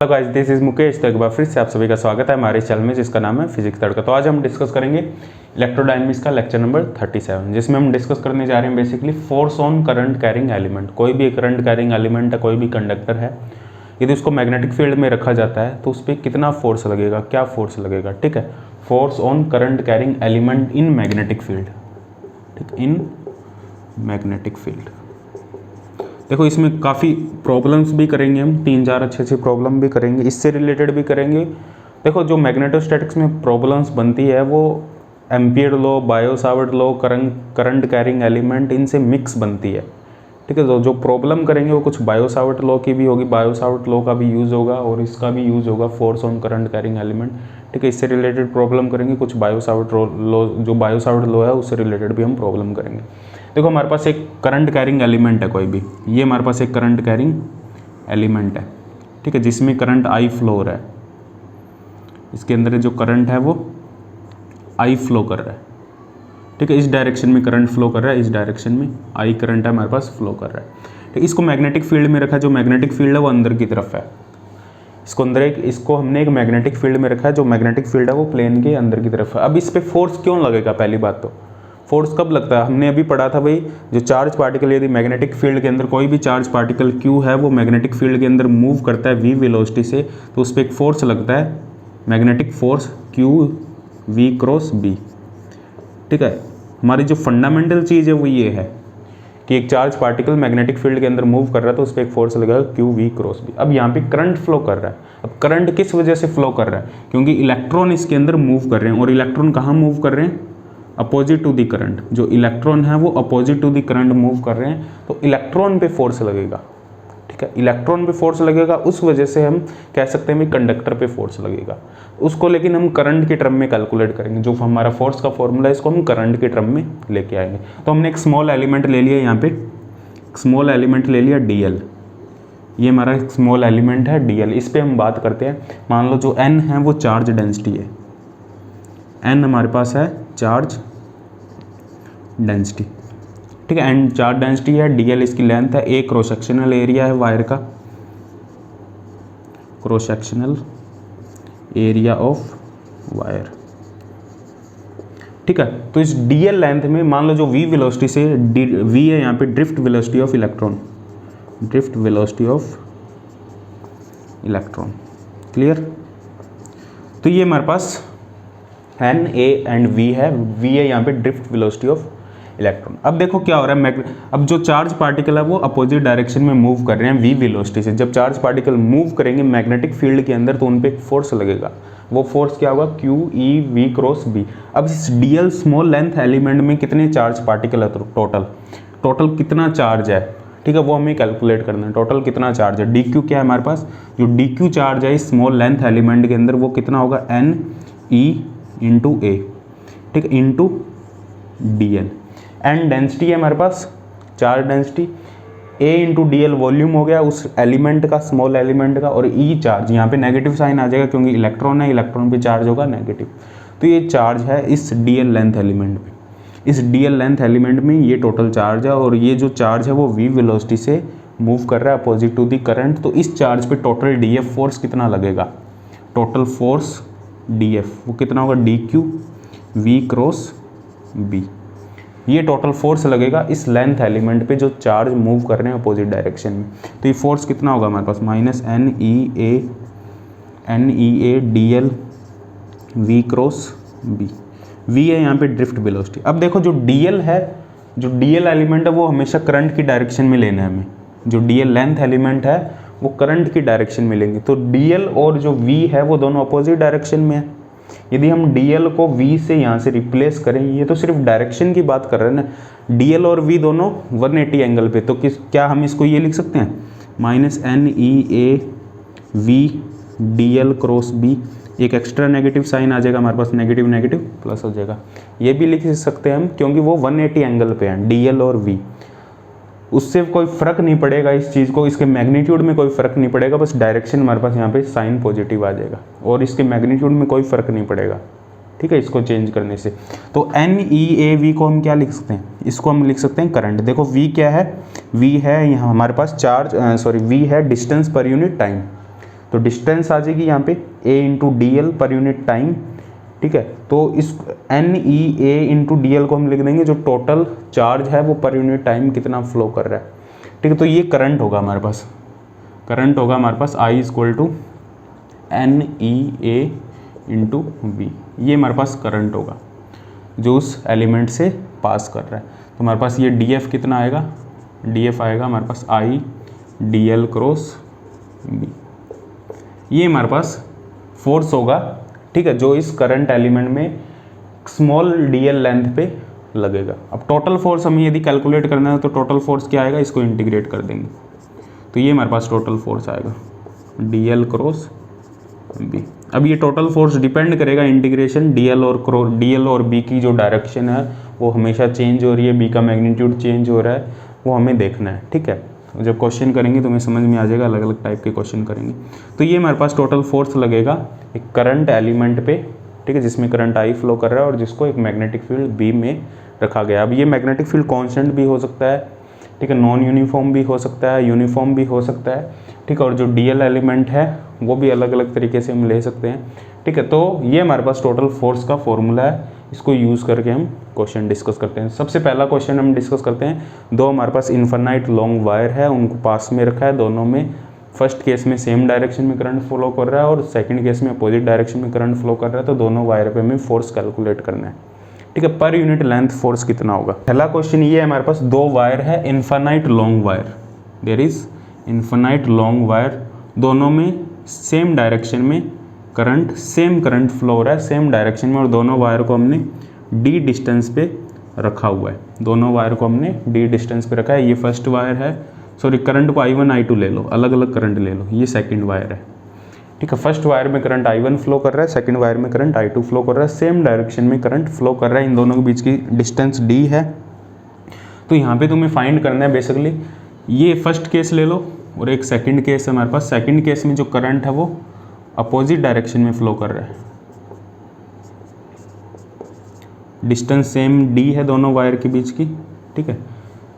Hello guys, this is Mukesh. तो एक बार फिर से आप सभी का स्वागत है हमारे चैनल में जिसका नाम है फिजिक्स तड़का। तो आज हम डिस्कस करेंगे इलेक्ट्रोडायनेमिक्स का लेक्चर नंबर 37, जिसमें हम डिस्कस करने जा रहे हैं basically force on current carrying element. कोई भी करंट कैरिंग एलिमेंट है, कोई भी कंडक्टर है, यदि उसको मैग्नेटिक फील्ड में रखा जाता है तो उस पर कितना फोर्स लगेगा, क्या फोर्स लगेगा। ठीक है, force on current carrying element in magnetic field. ठीक, इन मैग्नेटिक फील्ड। देखो इसमें काफ़ी प्रॉब्लम्स भी करेंगे हम, 3-4 अच्छे प्रॉब्लम भी करेंगे, इससे रिलेटेड भी करेंगे। देखो जो मैग्नेटोस्टैटिक्स में प्रॉब्लम्स बनती है वो ampere law, Biot Savart law, current carrying element, इनसे मिक्स बनती है। ठीक है, तो जो प्रॉब्लम करेंगे वो कुछ बायो सावर्ट लॉ की भी होगी, बायो सावर्ट लॉ का भी यूज़ होगा और इसका भी यूज़ होगा, force on current carrying element. ठीक है, इससे रिलेटेड प्रॉब्लम करेंगे। कुछ बायो सावर्ट लॉ, जो बायो सावर्ट लॉ है उससे रिलेटेड भी हम प्रॉब्लम करेंगे। देखो हमारे पास एक करंट कैरिंग एलिमेंट है कोई भी, ये हमारे पास एक करंट कैरिंग एलिमेंट है। ठीक है, जिसमें करंट आई फ्लो हो रहा है, इसके अंदर जो करंट है वो आई फ्लो कर रहा है। ठीक है, इस डायरेक्शन में करंट फ्लो कर रहा है, इस डायरेक्शन में आई करंट है हमारे पास फ्लो कर रहा है। ठीक, इसको मैग्नेटिक फील्ड में रखा है, जो मैग्नेटिक फील्ड है वो अंदर की तरफ है। इसको हमने एक मैग्नेटिक फील्ड में रखा है, जो मैग्नेटिक फील्ड है वो प्लेन के अंदर की तरफ है। अब इस पर फोर्स क्यों लगेगा, पहली बात तो फोर्स कब लगता है, हमने अभी पढ़ा था भाई, जो चार्ज पार्टिकल, यदि मैग्नेटिक फील्ड के अंदर कोई भी चार्ज पार्टिकल क्यू है वो मैग्नेटिक फील्ड के अंदर मूव करता है वी वेलोसिटी से, तो उस पर एक फोर्स लगता है, magnetic force Q V cross B. ठीक है, हमारी जो फंडामेंटल चीज़ है वो ये है कि एक चार्ज पार्टिकल मैग्नेटिक फील्ड के अंदर मूव कर रहा है तो उस पर एक फोर्स लगेगा क्यू वी क्रॉस बी। अब यहाँ पे करंट फ्लो कर रहा है। अब करंट किस वजह से फ्लो कर रहा है, क्योंकि इलेक्ट्रॉन इसके अंदर मूव कर रहे हैं, और इलेक्ट्रॉन कहाँ मूव कर रहे हैं, अपोजिट टू दी करंट। जो इलेक्ट्रॉन है वो opposite to the current move कर रहे हैं, तो इलेक्ट्रॉन पे फोर्स लगेगा। ठीक है, इलेक्ट्रॉन पे फोर्स लगेगा, उस वजह से हम कह सकते हैं कंडक्टर पे फोर्स लगेगा उसको, लेकिन हम करंट के टर्म में कैलकुलेट करेंगे। जो हमारा फोर्स का फॉर्मूला है इसको हम करंट के टर्म में लेके आएंगे। तो हमने एक स्मॉल एलिमेंट ले लिया, यहाँ पे स्मॉल एलिमेंट ले लिया DL। ये हमारा एक स्मॉल एलिमेंट है DL, इस पर हम बात करते हैं। मान लो जो N है वो चार्ज डेंसिटी है, N हमारे पास है चार्ज डेंसिटी। ठीक है, एंड चार्ज डेंसिटी है, DL इसकी लेंथ है, A क्रॉस सेक्शनल एरिया है वायर का, cross sectional area of wire. ठीक है, तो इस DL लेंथ में मान लो जो V वेलोसिटी से V है यहाँ पे drift velocity of electron, drift velocity of electron. Clear, तो ये हमारे पास N, A एंड V है। V है यहाँ पे ड्रिफ्ट वेलोसिटी ऑफ इलेक्ट्रॉन। अब देखो क्या हो रहा है, अब जो चार्ज पार्टिकल है वो अपोजिट डायरेक्शन में मूव कर रहे हैं V वेलोसिटी से। जब चार्ज पार्टिकल मूव करेंगे मैग्नेटिक फील्ड के अंदर तो उन पे एक फोर्स लगेगा, वो फोर्स क्या होगा, Q E V cross B. अब इस DL स्मॉल लेंथ एलिमेंट में कितने चार्ज पार्टिकल है, टोटल कितना चार्ज है। ठीक है, वो हमें कैलकुलेट करना है, टोटल कितना चार्ज है। DQ क्या है हमारे पास, जो DQ चार्ज है इस स्मॉल लेंथ एलिमेंट के अंदर वो कितना होगा, NE इंटू A। ठीक है, इंटू DL। एंड डेंसिटी है हमारे पास, charge density, A into DL volume हो गया उस एलिमेंट का, स्मॉल एलिमेंट का, और E चार्ज, यहाँ पे नेगेटिव साइन आ जाएगा क्योंकि इलेक्ट्रॉन है, इलेक्ट्रॉन पे चार्ज होगा नेगेटिव। तो ये चार्ज है इस DL लेंथ एलिमेंट में, इस DL लेंथ एलिमेंट में ये टोटल चार्ज है, और ये जो चार्ज है वो V वेलोसिटी से मूव कर रहा है अपोजिट टू दी करंट। तो इस चार्ज पे टोटल DF फोर्स कितना लगेगा, टोटल फोर्स DF वो कितना होगा, DQ V क्रॉस B। ये टोटल फोर्स लगेगा इस लेंथ एलिमेंट पे जो चार्ज मूव कर रहे हैं अपोजिट डायरेक्शन में। तो ये फोर्स कितना होगा हमारे पास, minus NEA DL V cross B। V है यहाँ पे ड्रिफ्ट वेलोसिटी। अब देखो जो DL है, जो DL एलिमेंट है वो हमेशा करंट की डायरेक्शन में लेना है हमें। जो DL लेंथ एलिमेंट है वो करंट की डायरेक्शन में लेंगे, तो DL और जो V है वो दोनों अपोजिट डायरेक्शन में है। यदि हम DL को V से यहाँ से रिप्लेस करें, ये तो सिर्फ डायरेक्शन की बात कर रहे हैं ना, DL और V दोनों 180 एंगल पे, तो क्या हम इसको ये लिख सकते हैं, minus NEA V DL cross B। एक एक्स्ट्रा नेगेटिव साइन आ जाएगा हमारे पास, नेगेटिव नेगेटिव प्लस हो जाएगा। ये भी लिख सकते हैं हम क्योंकि वो 180 एंगल पे हैं DL और V, उससे कोई फर्क नहीं पड़ेगा इस चीज़ को, इसके मैग्नीट्यूड में कोई फर्क नहीं पड़ेगा, बस डायरेक्शन हमारे पास यहाँ पे साइन पॉजिटिव आ जाएगा और इसके मैग्नीट्यूड में कोई फर्क नहीं पड़ेगा। ठीक है, इसको चेंज करने से। तो NEAV को हम क्या लिख सकते हैं, इसको हम लिख सकते हैं करंट। देखो V क्या है, V है यहाँ हमारे पास चार्ज, V है डिस्टेंस पर यूनिट टाइम। तो डिस्टेंस आ जाएगी यहाँ पे a into D L per unit time, ठीक है। तो इस N E A into D L को हम लिख देंगे जो टोटल चार्ज है वो पर यूनिट टाइम कितना फ्लो कर रहा है, ठीक है। तो ये करंट होगा हमारे पास, करंट होगा हमारे पास I equal to N E A into B, ये हमारे पास करंट होगा जो उस एलिमेंट से पास कर रहा है। तो हमारे पास ये डी एफ कितना आएगा, डी एफ आएगा हमारे पास I D L cross B, ये हमारे पास फोर्स होगा, ठीक है, जो इस करंट एलिमेंट में स्मॉल डी एल लेंथ पे लगेगा। अब टोटल फोर्स हमें यदि कैलकुलेट करना है तो टोटल फोर्स क्या आएगा, इसको इंटीग्रेट कर देंगे तो ये हमारे पास टोटल फोर्स आएगा डी एल क्रॉस बी। अब ये टोटल फोर्स डिपेंड करेगा इंटीग्रेशन डी एल और बी की जो डायरेक्शन है वो हमेशा चेंज हो रही है, बी का मैग्नीट्यूड चेंज हो रहा है, वो हमें देखना है, ठीक है। जब क्वेश्चन करेंगे तो हमें समझ में आ जाएगा, अलग अलग टाइप के क्वेश्चन करेंगे। तो ये हमारे पास टोटल फोर्स लगेगा एक करंट एलिमेंट पे, ठीक है, जिसमें करंट आई फ्लो कर रहा है और जिसको एक मैग्नेटिक फील्ड बी में रखा गया। अब ये मैग्नेटिक फील्ड कांस्टेंट भी हो सकता है, ठीक है, नॉन यूनिफॉर्म भी हो सकता है, यूनिफॉर्म भी हो सकता है, ठीक है, और जो डीएल एलिमेंट है वो भी अलग अलग तरीके से हम ले सकते हैं, ठीक है। तो ये हमारे पास टोटल फोर्स का फॉर्मूला है, इसको यूज़ करके हम क्वेश्चन डिस्कस करते हैं। सबसे पहला क्वेश्चन हम डिस्कस करते हैं, दो हमारे पास इन्फिनाइट लॉन्ग वायर है, उनको पास में रखा है, दोनों में फर्स्ट केस में सेम डायरेक्शन में करंट फ्लो कर रहा है और सेकंड केस में अपोजिट डायरेक्शन में करंट फ्लो कर रहा है। तो दोनों वायर पे हमें फोर्स कैलकुलेट करना है, ठीक है। पर यूनिट लेंथ फोर्स कितना होगा। पहला क्वेश्चन ये है, हमारे पास दो वायर है, infinite long wire, there is infinite long wire, दोनों में सेम डायरेक्शन में करंट, सेम करंट फ्लो हो रहा है सेम डायरेक्शन में, और दोनों वायर को हमने डी डिस्टेंस पे रखा हुआ है, दोनों वायर को हमने डी डिस्टेंस पे रखा है। ये फर्स्ट वायर है, सॉरी करंट को I1 I2 ले लो, अलग अलग करंट ले लो, ये सेकंड वायर है, ठीक है। फर्स्ट वायर में करंट I1 फ्लो कर रहा है, सेकंड वायर में करंट I2 फ्लो कर रहा है, सेम डायरेक्शन में करंट फ्लो कर रहा है, इन दोनों के बीच की डिस्टेंस D है। तो यहाँ पे तुम्हें फाइंड करना है बेसिकली, ये फर्स्ट केस ले लो और एक सेकंड केस है हमारे पास। सेकंड केस में जो करंट है वो अपोजिट डायरेक्शन में फ्लो कर रहा है, डिस्टेंस सेम D है दोनों वायर के बीच की, ठीक है,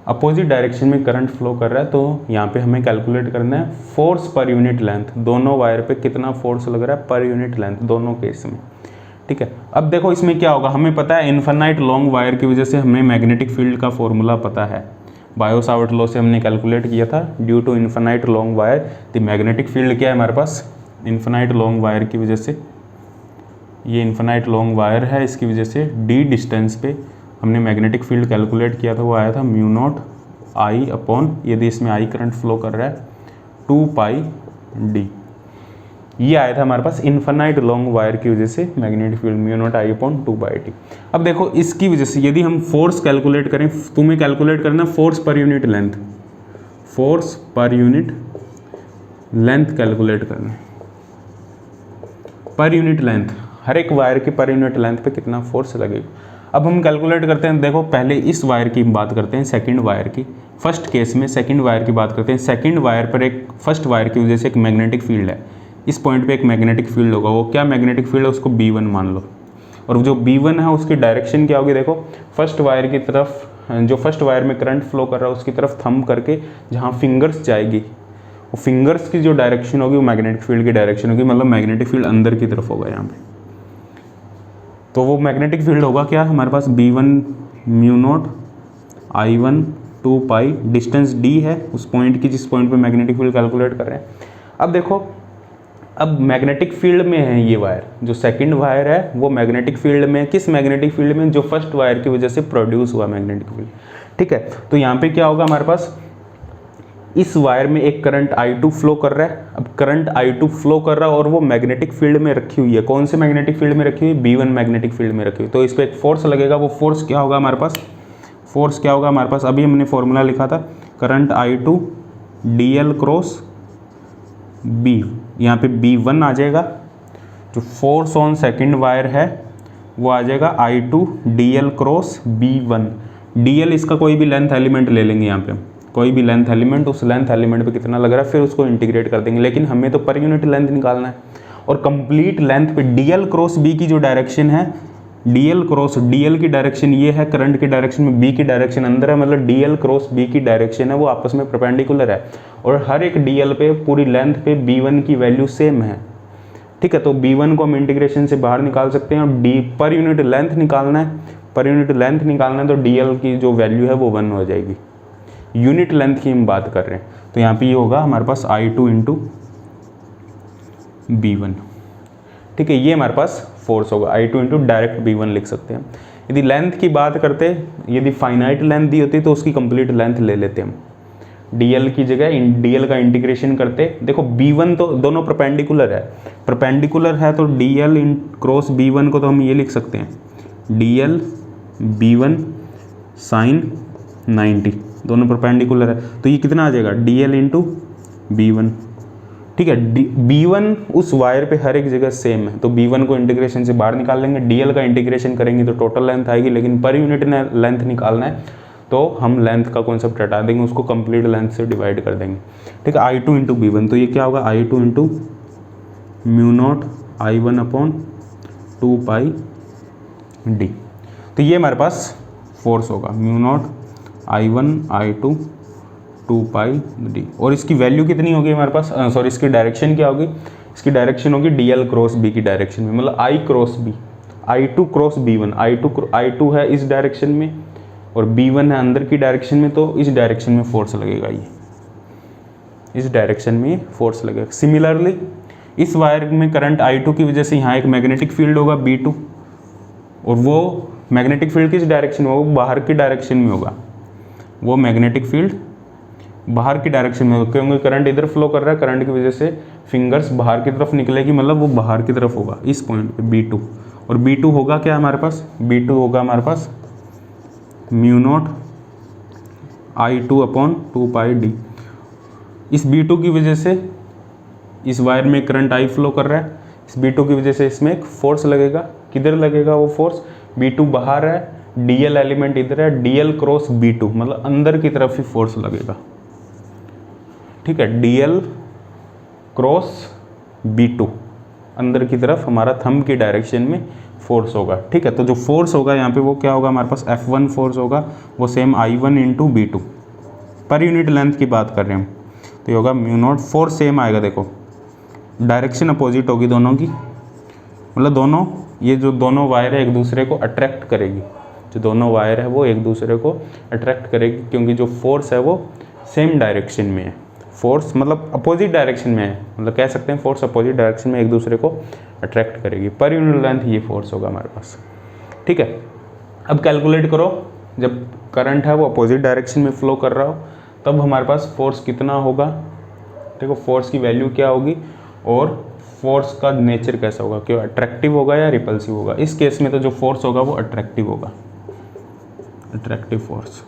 अपोजिट डायरेक्शन में करंट फ्लो कर रहा है। तो यहाँ पे हमें कैलकुलेट करना है फोर्स पर यूनिट लेंथ, दोनों वायर पे कितना फोर्स लग रहा है पर यूनिट लेंथ दोनों केस में, ठीक है। अब देखो इसमें क्या होगा, हमें पता है इन्फिनाइट लॉन्ग वायर की वजह से हमें मैग्नेटिक फील्ड का फॉर्मूला पता है, बायो-सावर्ट लॉ से हमने कैलकुलेट किया था। Due to infinite long wire the magnetic field क्या है हमारे पास, इन्फिनाइट लॉन्ग वायर की वजह से, ये इन्फिनाइट लॉन्ग वायर है, इसकी वजह से डी डिस्टेंस पे हमने मैग्नेटिक फील्ड कैलकुलेट किया था, वो आया था म्यू नॉट आई अपॉन, यदि इसमें आई करंट फ्लो कर रहा है 2 पाई डी, ये आया था हमारे पास इन्फिनाइट लॉन्ग वायर की वजह से magnetic field mu naught I upon 2 pi D. अब देखो इसकी वजह से यदि हम फोर्स कैलकुलेट करें, तुम्हें कैलकुलेट करना force per unit length, force per unit length calculate करना है, पर यूनिट लेंथ, हर एक वायर की पर यूनिट लेंथ पे कितना फोर्स लगेगा। अब हम कैलकुलेट करते हैं, देखो पहले इस वायर की बात करते हैं, सेकंड वायर की, फर्स्ट केस में सेकंड वायर की बात करते हैं। सेकंड वायर पर एक फर्स्ट वायर की वजह से एक मैग्नेटिक फील्ड है, इस पॉइंट पे एक मैग्नेटिक फील्ड होगा, वो क्या मैग्नेटिक फील्ड है उसको B1 मान लो, और जो B1 है उसकी डायरेक्शन क्या होगी, देखो फर्स्ट वायर की तरफ, जो फर्स्ट वायर में करंट फ्लो कर रहा है उसकी तरफ थंब करके जहाँ फिंगर्स जाएगी, वो फिंगर्स की जो डायरेक्शन होगी वो मैग्नेटिक फील्ड की डायरेक्शन होगी, मतलब मैग्नेटिक फील्ड अंदर की तरफ होगा यहाँ पे। तो वो मैग्नेटिक फील्ड होगा क्या हमारे पास B1 mu naught I1 2 pi, distance D है उस पॉइंट की जिस पॉइंट पे मैग्नेटिक फील्ड कैलकुलेट कर रहे हैं। अब देखो, अब मैग्नेटिक फील्ड में है ये वायर, जो सेकंड वायर है वो मैग्नेटिक फील्ड में, किस मैग्नेटिक फील्ड में, जो फर्स्ट वायर की वजह से प्रोड्यूस हुआ मैग्नेटिक फील्ड, ठीक है। तो यहाँ पे क्या होगा हमारे पास, इस वायर में एक करंट I2 फ्लो कर रहा है, अब करंट I2 फ्लो कर रहा है और वो मैग्नेटिक फील्ड में रखी हुई है, कौन से मैग्नेटिक फील्ड में रखी हुई है, B1 मैग्नेटिक फील्ड में रखी हुई। तो इस पर एक फोर्स लगेगा, वो फोर्स क्या होगा हमारे पास, फोर्स क्या होगा हमारे पास, अभी हमने फॉर्मूला लिखा था, current I2 DL cross B, यहाँ पे B1 आ जाएगा, जो फोर्स ऑन सेकेंड वायर है वो आ जाएगा I2 DL cross B1, DL इसका कोई भी लेंथ एलिमेंट ले लेंगे, यहाँ पे कोई भी लेंथ एलिमेंट, उस लेंथ एलिमेंट पे कितना लग रहा है फिर उसको इंटीग्रेट कर देंगे, लेकिन हमें तो पर यूनिट लेंथ निकालना है, और कंप्लीट लेंथ पे DL क्रॉस B की जो डायरेक्शन है डीएल क्रॉस, डीएल की डायरेक्शन ये है, करंट की डायरेक्शन में बी की डायरेक्शन अंदर है, मतलब डीएल क्रॉस बी की डायरेक्शन है वो आपस में परपेंडिकुलर है, और हर एक डीएल पे पूरी लेंथ पे B1 की वैल्यू सेम है। ठीक है, तो B1 को हम इंटीग्रेशन से बाहर निकाल सकते हैं, और डी पर यूनिट लेंथ निकालना है, पर यूनिट लेंथ निकालना है तो डीएल की जो वैल्यू है वो 1 हो जाएगी। यूनिट लेंथ की हम बात कर रहे हैं, तो यहाँ पे ये होगा हमारे पास I2 इंटू B1। ठीक है, ये हमारे पास फोर्स होगा, I2 इंटू डायरेक्ट B1 लिख सकते हैं। यदि लेंथ की बात करते, यदि फाइनाइट लेंथ दी होती तो उसकी कंप्लीट लेंथ ले लेते हम, डीएल की जगह डीएल का इंटीग्रेशन करते। देखो B1 तो दोनों परपेंडिकुलर है तो डीएल इन क्रॉस B1 को तो हम ये लिख सकते हैं, डीएल B1 साइन 90, दोनों परपेंडिकुलर है तो ये कितना आ जाएगा, डीएल इंटू B1। ठीक है, B1 उस वायर पे हर एक जगह सेम है, तो B1 को इंटीग्रेशन से बाहर निकाल लेंगे, डीएल का इंटीग्रेशन करेंगे तो टोटल लेंथ आएगी, लेकिन पर यूनिट लेंथ निकालना है तो हम लेंथ का कॉन्सेप्ट हटा देंगे, उसको कंप्लीट लेंथ से डिवाइड कर देंगे। ठीक है, I2 इंटू B1, तो ये क्या होगा, I2 into mu not I1 upon 2 pi D. तो ये हमारे पास फोर्स होगा, म्यू नॉट I1 I2 2 पाई डी, और इसकी वैल्यू कितनी होगी हमारे पास, सॉरी इसकी डायरेक्शन क्या होगी, इसकी डायरेक्शन होगी डीएल क्रॉस बी की डायरेक्शन में, मतलब I cross B, I2 cross B1, I2 है इस डायरेक्शन में और B1 है अंदर की डायरेक्शन में, तो इस डायरेक्शन में फोर्स लगेगा, ये इस डायरेक्शन में फोर्स लगेगा। सिमिलरली इस वायर में करंट I2 की वजह से यहाँ एक मैग्नेटिक फील्ड होगा B2, और वो मैग्नेटिक फील्ड किस डायरेक्शन में होगा, बाहर की डायरेक्शन में होगा, वो मैग्नेटिक फील्ड बाहर की डायरेक्शन में होगा, क्योंकि करंट इधर फ्लो कर रहा है, करंट की वजह से फिंगर्स बाहर की तरफ निकलेगी, मतलब वो बाहर की तरफ होगा इस पॉइंट पे B2, और B2 होगा क्या हमारे पास, B2 होगा हमारे पास mu not I2 upon 2 pi D. इस B2 की वजह से इस वायर में करंट I फ्लो कर रहा है, इस B2 की वजह से इसमें एक फोर्स लगेगा, किधर लगेगा वो फोर्स, B2 बाहर है, डीएल एलिमेंट इधर है, डीएल क्रॉस B2, मतलब अंदर की तरफ ही फोर्स लगेगा। ठीक है, डीएल क्रॉस B2 अंदर की तरफ हमारा थंब की डायरेक्शन में फोर्स होगा। ठीक है, तो जो फोर्स होगा यहाँ पे वो क्या होगा हमारे पास, F1 फोर्स होगा, वो same I1 into B2, per unit length की बात कर रहे हैं हम, तो ये होगा म्यू नॉट, फोर्स सेम आएगा, देखो डायरेक्शन अपोजिट होगी दोनों की, मतलब दोनों ये जो दोनों वायर है एक दूसरे को अट्रैक्ट करेगी, जो दोनों वायर है वो एक दूसरे को अट्रैक्ट करेगी, क्योंकि जो फोर्स है वो सेम डायरेक्शन में है, फोर्स मतलब अपोजिट डायरेक्शन में है, मतलब कह सकते हैं फोर्स अपोजिट डायरेक्शन में एक दूसरे को अट्रैक्ट करेगी, पर यूनिट लेंथ ये फोर्स होगा हमारे पास। ठीक है, अब कैलकुलेट करो, जब करंट है वो अपोजिट डायरेक्शन में फ्लो कर रहा हो तब हमारे पास फोर्स कितना होगा। देखो फोर्स की वैल्यू क्या होगी और फोर्स का नेचर कैसा होगा, क्यों अट्रैक्टिव होगा या रिपल्सिव होगा। इस केस में तो जो फोर्स होगा वो अट्रैक्टिव होगा, अट्रैक्टिव फोर्स।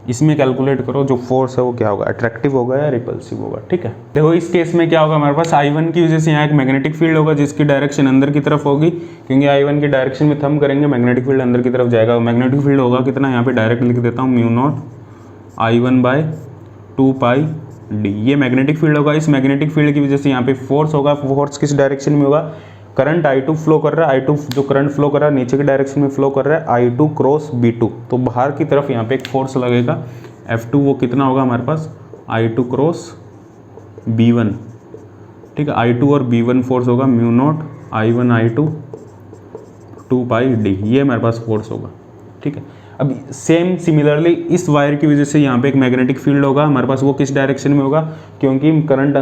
इसमें कैलकुलेट करो जो फोर्स है वो क्या होगा, अट्रैक्टिव होगा या रिपल्सिव होगा। ठीक है, देखो इस केस में क्या होगा हमारे पास, I1 की वजह से यहाँ एक मैग्नेटिक फील्ड होगा जिसकी डायरेक्शन अंदर की तरफ होगी, क्योंकि I1 की डायरेक्शन में थंब करेंगे मैग्नेटिक फील्ड अंदर की तरफ जाएगा। मैग्नेटिक फील्ड होगा कितना, यहाँ पे डायरेक्ट लिख देता हूँ, म्यू नॉट I1 बाय 2 पाई डी, ये मैग्नेटिक फील्ड होगा। इस मैग्नेटिक फील्ड की वजह से यहाँ पे फोर्स होगा, फोर्स किस डायरेक्शन में होगा, करंट I2 फ्लो कर रहा है, I2 जो करंट फ्लो कर रहा है नीचे की डायरेक्शन में फ्लो कर रहा है, I2 क्रॉस B2, तो बाहर की तरफ यहाँ पे एक फोर्स लगेगा F2, वो कितना होगा हमारे पास, I2 क्रॉस B1। ठीक है, I2 और B1 फोर्स होगा म्यू नॉट I1 I2 2 पाई डी, ये हमारे पास फोर्स होगा। ठीक है, अब सेम सिमिलरली इस वायर की वजह से यहाँ पे एक मैग्नेटिक फील्ड होगा हमारे पास, वो किस डायरेक्शन में होगा, क्योंकि करंट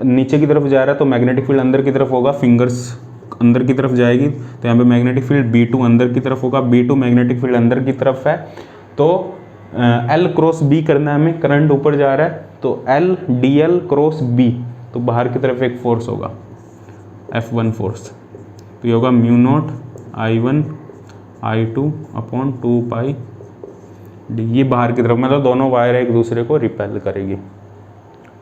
नीचे की तरफ जा रहा है तो मैग्नेटिक फील्ड अंदर की तरफ होगा, फिंगर्स अंदर की तरफ जाएगी, तो यहाँ पे मैग्नेटिक फील्ड B2 अंदर की तरफ होगा, B2 मैग्नेटिक फील्ड अंदर की तरफ है, तो L क्रॉस B करना है हमें, करंट ऊपर जा रहा है तो L DL क्रॉस B, तो बाहर की तरफ एक फोर्स होगा F1 फोर्स, तो ये होगा mu naught I1 I2 upon 2 पाई डी, ये बाहर की तरफ, मतलब दोनों वायर एक दूसरे को रिपेल करेगी।